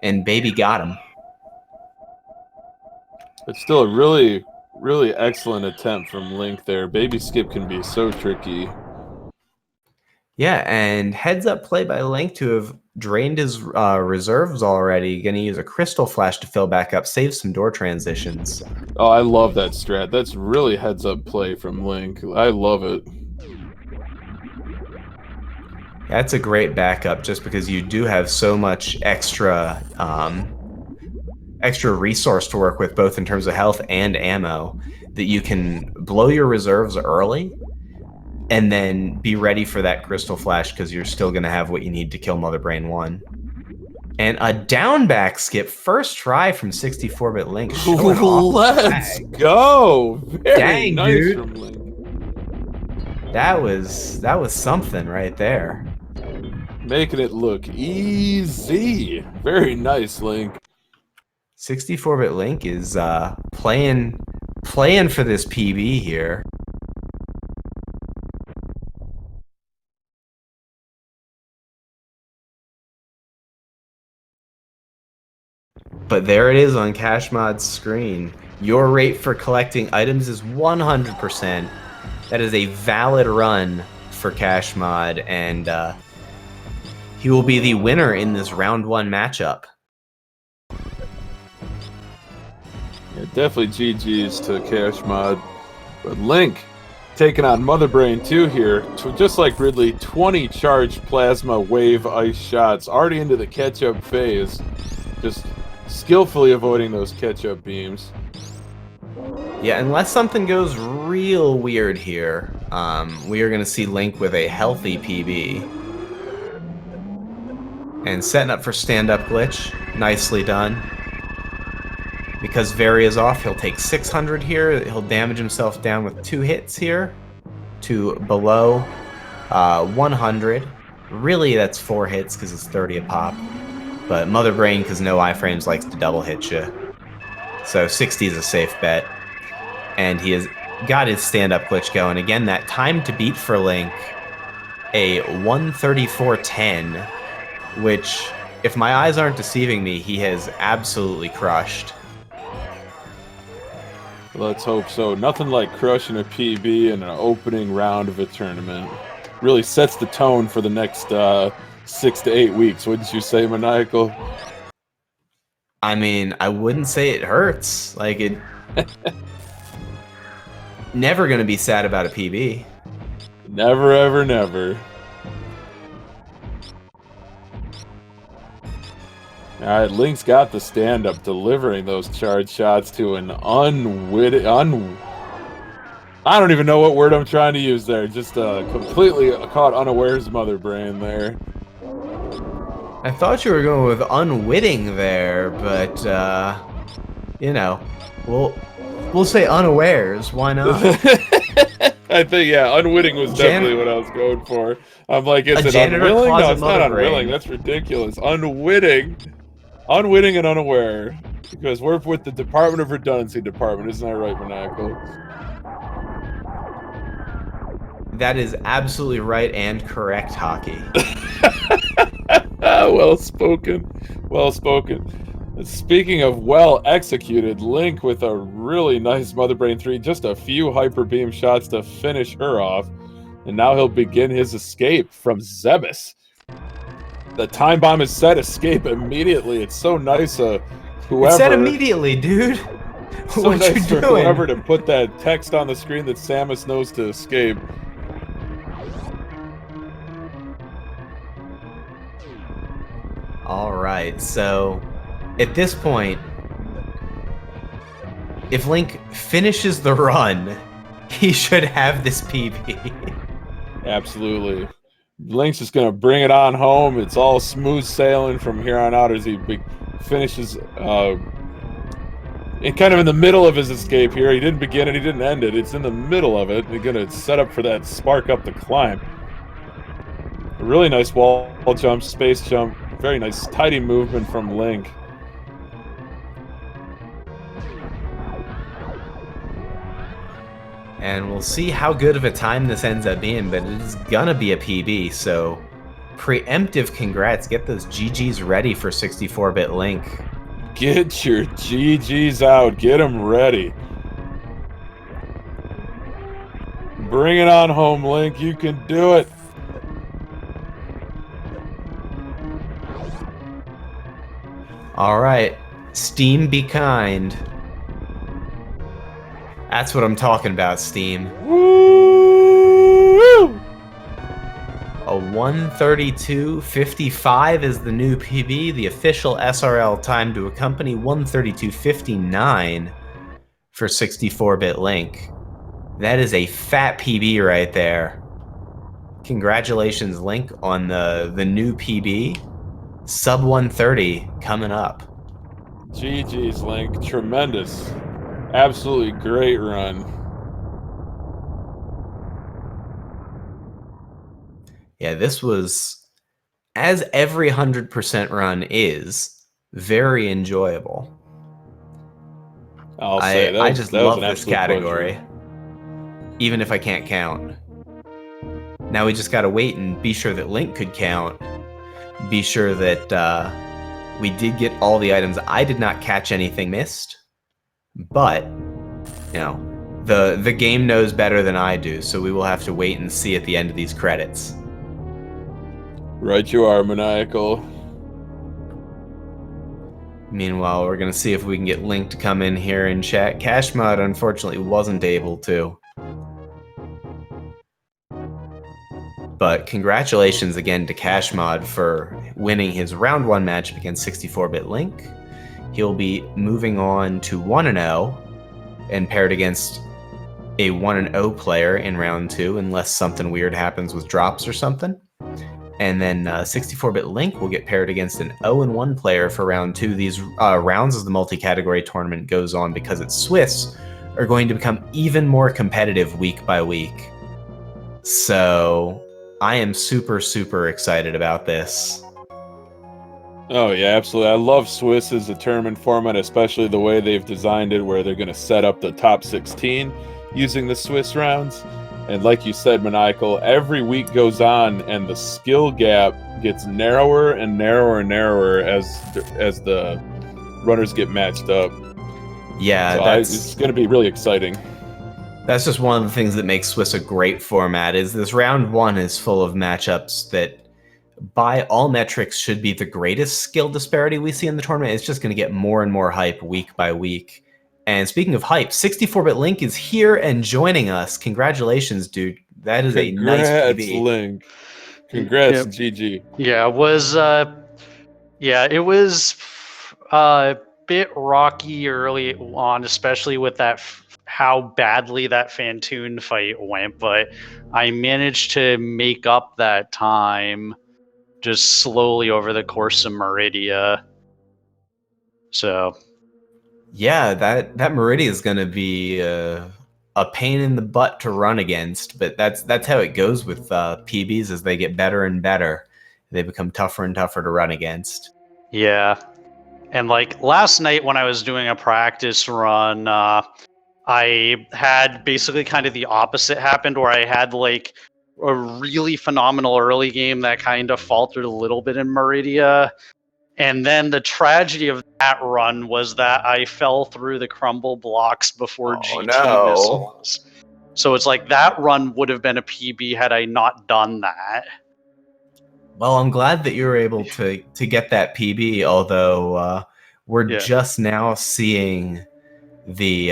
and baby got him. It's still a really, really excellent attempt from Link there. Baby skip can be so tricky. Yeah, and heads up play by Link to have drained his reserves already. Gonna use a crystal flash to fill back up, save some door transitions. Oh, I love that strat. That's really heads up play from Link. I love it. That's a great backup, just because you do have so much extra resource to work with, both in terms of health and ammo, that you can blow your reserves early and then be ready for that crystal flash, because you're still going to have what you need to kill Mother Brain 1. And a down back skip, first try from 64-bit Link. Showing off Let's go. Very Dang, nice dude. from Link. That was something right there. Making it look easy. Very nice, Link. 64-bit Link is playing for this PB here. But there it is on kashmod's screen. Your rate for collecting items is 100%. That is a valid run for kashmod, and he will be the winner in this round 1 matchup. Yeah, definitely GG's to kashmod. But Link taking on Mother Brain 2 here. Just like Ridley, 20 charged plasma wave ice shots. Already into the catch-up phase. Just skillfully avoiding those catch-up beams. Yeah, unless something goes real weird here, we are going to see Link with a healthy PB. And setting up for stand-up glitch. Nicely done. Because Vary is off, he'll take 600 here. He'll damage himself down with 2 hits here to below 100. Really, that's 4 hits because it's 30 a pop. But Mother Brain, because no iframes, likes to double hit you. So 60 is a safe bet. And he has got his stand-up glitch going. Again, that time to beat for Link, a 134.10, which, if my eyes aren't deceiving me, he has absolutely crushed. Let's hope so. Nothing like crushing a PB in an opening round of a tournament. Really sets the tone for the next 6 to 8 weeks, wouldn't you say, Maniacal? I mean, I wouldn't say it hurts. Like, it... Never gonna be sad about a PB. Never, ever, never. Alright, Link's got the stand-up, delivering those charge shots to an unwitting... I don't even know what word I'm trying to use there. Just completely caught unawares Mother Brain there. I thought you were going with unwitting there, but, you know, we'll say unawares. Why not? I think, yeah, unwitting was definitely what I was going for. I'm like, is it unwilling? No, it's not unwilling. That's ridiculous. Unwitting. Unwitting and unaware. Because we're with the Department of Redundancy Department. Isn't that right, Maniacal? That is absolutely right and correct, Hockey. Well spoken. Well spoken. Speaking of well executed, Link with a really nice Mother Brain 3, just a few hyper beam shots to finish her off, and now he'll begin his escape from Zebus. The time bomb is set, escape immediately. It's so nice whoever... It's set immediately, dude. So what nice you doing? Whoever to put that text on the screen that Samus knows to escape. Alright, so... At this point, if Link finishes the run, he should have this PB. Absolutely. Link's just going to bring it on home. It's all smooth sailing from here on out as he finishes kind of in the middle of his escape here. He didn't begin it, he didn't end it. It's in the middle of it. They're going to set up for that spark up the climb. A really nice wall jump, space jump. Very nice, tidy movement from Link. And we'll see how good of a time this ends up being, but it is gonna be a PB, so preemptive congrats. Get those GGs ready for 64-bit Link. Get your GGs out. Get them ready. Bring it on home, Link. You can do it. All right. Steam, be kind. That's what I'm talking about, Steam. Woo! A 132.55 is the new PB. The official SRL time to accompany 132.59 for 64-bit Link. That is a fat PB right there. Congratulations, Link, on the new PB. Sub 130 coming up. GG's, Link. Tremendous. Absolutely great run. Yeah, this was, as every 100% run is, very enjoyable. I'll say I that just was love an this absolute category, pleasure. even if I can't count. Now we just gotta wait and be sure that Link could count. Be sure that we did get all the items. I did not catch anything missed, but you know, the game knows better than I do, so we will have to wait and see at the end of these credits. Right you are, Maniacal. Meanwhile, we're gonna see if we can get Link to come in here and chat. Kashmod unfortunately wasn't able to. But congratulations again to Kashmod for winning his round 1 matchup against 64-bit Link. He'll be moving on to 1-0 and paired against a 1-0 player in round 2 unless something weird happens with drops or something. And then 64-bit Link will get paired against an 0-1 player for round 2. These rounds as the multi-category tournament goes on, because it's Swiss, are going to become even more competitive week by week. So I am super, super excited about this. Oh yeah, absolutely. I love Swiss as a tournament format, especially the way they've designed it, where they're going to set up the top 16 using the Swiss rounds. And like you said, Maniacal, every week goes on, and the skill gap gets narrower and narrower and narrower as the runners get matched up. Yeah, So it's going to be really exciting. That's just one of the things that makes Swiss a great format. Is this round 1 is full of matchups that, by all metrics, should be the greatest skill disparity we see in the tournament. It's just going to get more and more hype week by week. And speaking of hype, 64-bit Link is here and joining us. Congratulations, dude. That is a nice PB. Link. Congrats, Yep. GG. Yeah, it was a bit rocky early on, especially with that how badly that Fantoon fight went, but I managed to make up that time just slowly over the course of Meridia. So yeah, that Meridia is going to be a pain in the butt to run against, but that's how it goes with PBs. As they get better and better, they become tougher and tougher to run against. yeah, and like last night when I was doing a practice run, I had basically kind of the opposite happened, where I had like a really phenomenal early game that kind of faltered a little bit in Meridia. And then the tragedy of that run was that I fell through the crumble blocks before GT missiles. So it's like that run would have been a PB had I not done that. Well, I'm glad that you were able to get that PB, although we're just now seeing the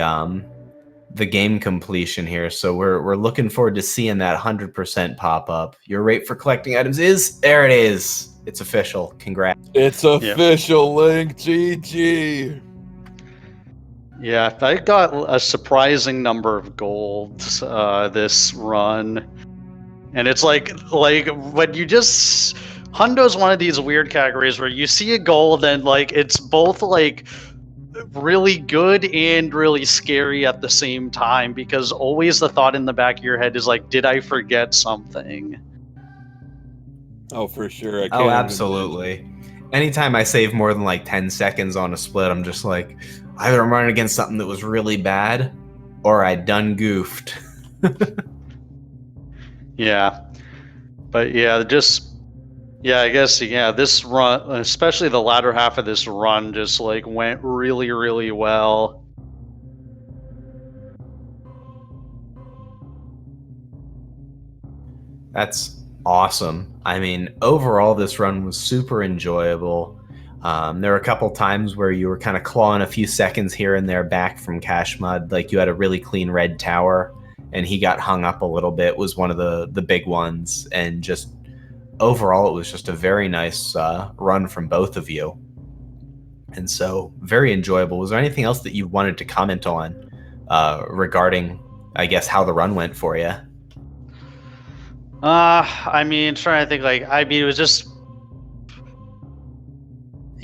game completion here, so we're looking forward to seeing that 100% pop up. Your rate for collecting items is there. It is. It's official. Congrats. It's official, Link. GG. Yeah, I got a surprising number of golds this run, and it's like when you just Hundo's one of these weird categories where you see a gold and like it's both like really good and really scary at the same time, because always the thought in the back of your head is like, did I forget something? Oh, for sure. Oh, absolutely. Anytime I save more than like 10 seconds on a split, I'm just like, either I'm running against something that was really bad, or I done goofed. Yeah. But yeah, I guess, this run, especially the latter half of this run, just like went really, really well. That's awesome. I mean, overall, this run was super enjoyable. There were a couple times where you were kind of clawing a few seconds here and there back from Kashmod. Like you had a really clean red tower, and he got hung up a little bit, was one of the big ones. And just overall, it was just a very nice run from both of you. And so, very enjoyable. Was there anything else that you wanted to comment on regarding, I guess, how the run went for you? I mean, trying to think, it was just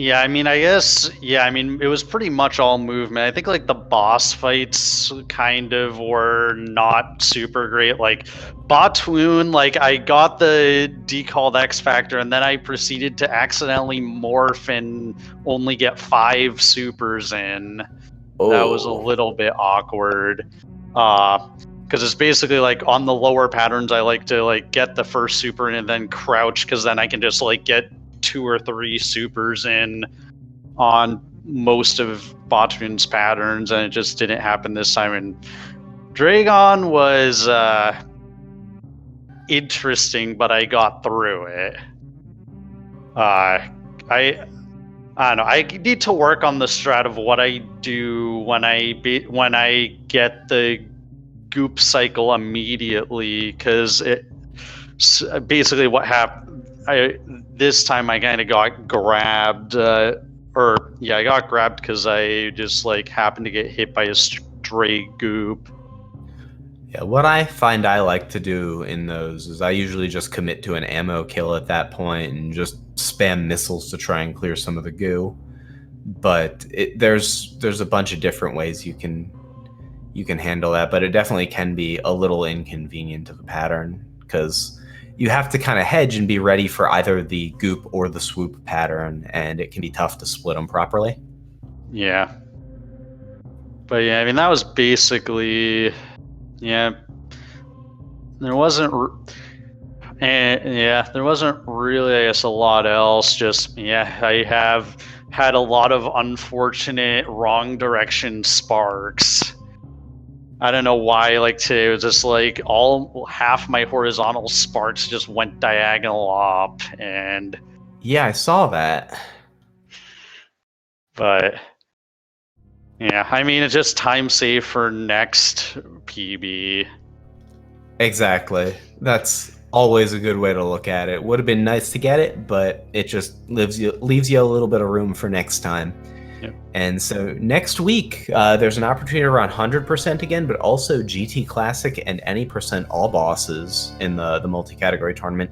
Yeah, I mean, I guess, yeah, I mean, it was pretty much all movement. I think, like, the boss fights kind of were not super great. Like, Batoon, like, I got the decalled X Factor, and then I proceeded to accidentally morph and only get 5 supers in. That was a little bit awkward. Because it's basically, like, on the lower patterns, I like to, like, get the first super and then crouch, because then I can just, like, get 2 or 3 supers in on most of Botvin's patterns, and it just didn't happen this time. And Dragon was interesting, but I got through it. I don't know. I need to work on the strat of what I do when I get the goop cycle immediately, because it basically what happened. This time I kind of got grabbed, I got grabbed because I just like happened to get hit by a stray goop. Yeah, what I find I like to do in those is I usually just commit to an ammo kill at that point and just spam missiles to try and clear some of the goo. But there's a bunch of different ways you can handle that, but it definitely can be a little inconvenient to the pattern because you have to kind of hedge and be ready for either the goop or the swoop pattern, and it can be tough to split them properly. Yeah. But yeah, I mean, that was basically, yeah, there wasn't really, I guess, a lot else. Just, yeah, I have had a lot of unfortunate wrong direction sparks. I don't know why, like, today it was just like half my horizontal sparks just went diagonal up, and yeah, I saw that. But yeah, I mean, it's just time save for next PB. Exactly. That's always a good way to look at it. Would have been nice to get it, but it just leaves you a little bit of room for next time. Yep. And so next week, there's an opportunity to run 100% again, but also GT Classic and any percent all bosses in the multi-category tournament.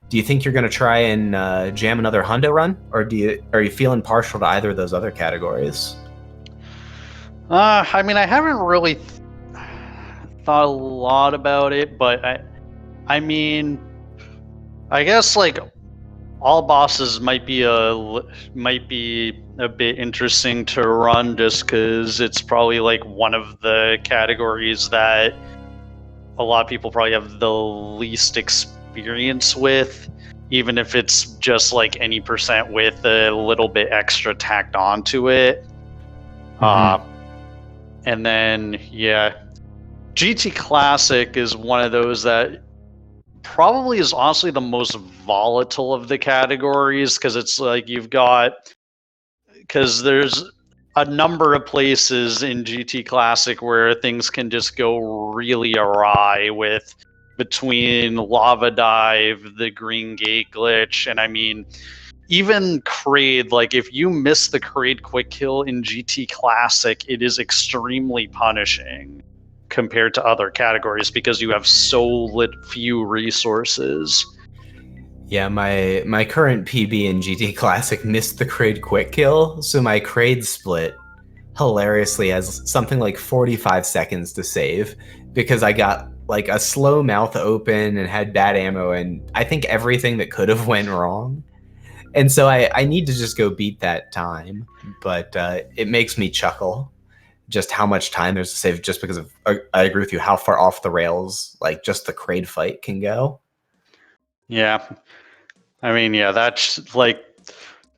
Do you think you're going to try and jam another hundo run, or are you feeling partial to either of those other categories? I mean, I haven't really thought a lot about it, but I mean, I guess like all bosses might be a bit interesting to run, just because it's probably like one of the categories that a lot of people probably have the least experience with, even if it's just like any percent with a little bit extra tacked onto it. Mm-hmm. And then, yeah, GT Classic is one of those that probably is honestly the most volatile of the categories, because it's like because there's a number of places in GT Classic where things can just go really awry with between Lava Dive, the Green Gate glitch, and I mean, even Kraid, like if you miss the Kraid quick kill in GT Classic, it is extremely punishing compared to other categories because you have so few resources. Yeah, my current PB in GT Classic missed the Kraid quick kill, so my Kraid split hilariously has something like 45 seconds to save because I got like a slow mouth open and had bad ammo and I think everything that could have went wrong. And so I need to just go beat that time, but it makes me chuckle just how much time there's to save, just because of, I agree with you, how far off the rails like just the Kraid fight can go. Yeah, I mean, yeah, that's like,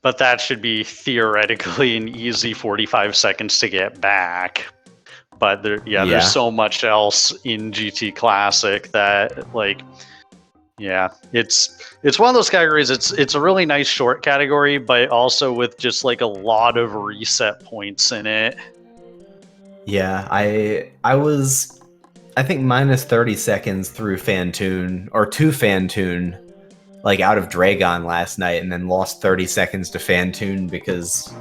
but that should be theoretically an easy 45 seconds to get back. But there's so much else in GT Classic that, like, yeah, it's one of those categories. It's a really nice short category, but also with just like a lot of reset points in it. Yeah, I was, I think, minus 30 seconds through Fantoon, or to Fantoon, like out of Dragon last night, and then lost 30 seconds to Fantoon because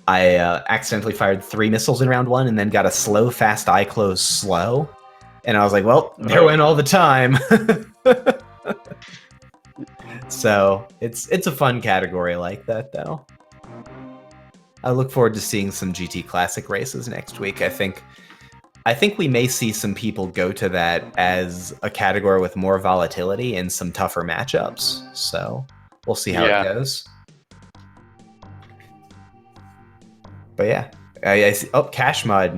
I accidentally fired 3 missiles in round 1 and then got a slow, fast, eye close, slow. And I was like, well, there went all the time. So it's a fun category like that, though. I look forward to seeing some GT Classic races next week. I think we may see some people go to that as a category with more volatility and some tougher matchups. So we'll see how it goes. But yeah, I see. Oh, kashmod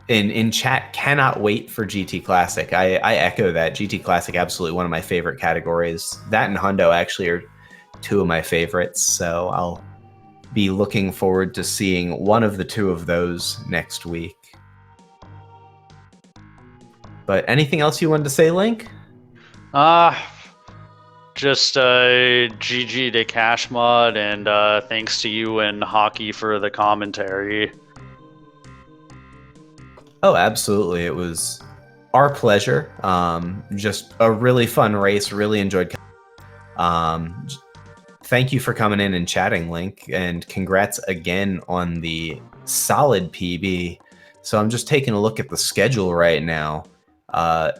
in chat cannot wait for GT Classic. I echo that. GT Classic, absolutely one of my favorite categories. That and Hundo actually are two of my favorites. So I'll be looking forward to seeing one of the two of those next week. But anything else you wanted to say, Link? Just GG to kashmod, and thanks to you and Hockey for the commentary. Oh, absolutely. It was our pleasure. Just a really fun race. Really enjoyed. Thank you for coming in and chatting, Link, and congrats again on the solid PB. So I'm just taking a look at the schedule right now.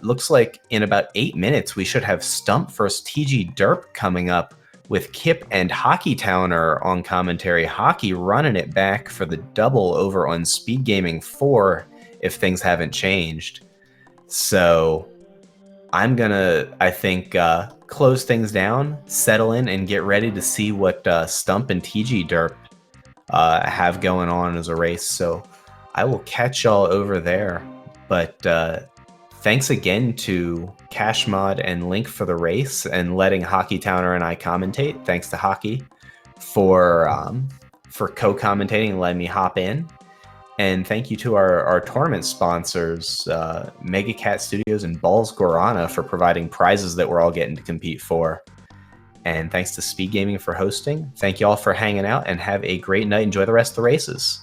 Looks like in about 8 minutes, we should have Stump vs. TG Derp coming up with Kip and Hockey Towner on commentary. Hockey running it back for the double over on SpeedGaming 4 if things haven't changed. So I'm gonna, I think, close things down, settle in, and get ready to see what Stump and TG Derp have going on as a race. So I will catch y'all over there. But thanks again to kashmod and Link for the race and letting Hockey Towner and I commentate. Thanks to Hockey for co-commentating and letting me hop in. And thank you to our tournament sponsors, Mega Cat Studios and Balls Guarana, for providing prizes that we're all getting to compete for. And thanks to SpeedGaming for hosting. Thank you all for hanging out, and have a great night. Enjoy the rest of the races.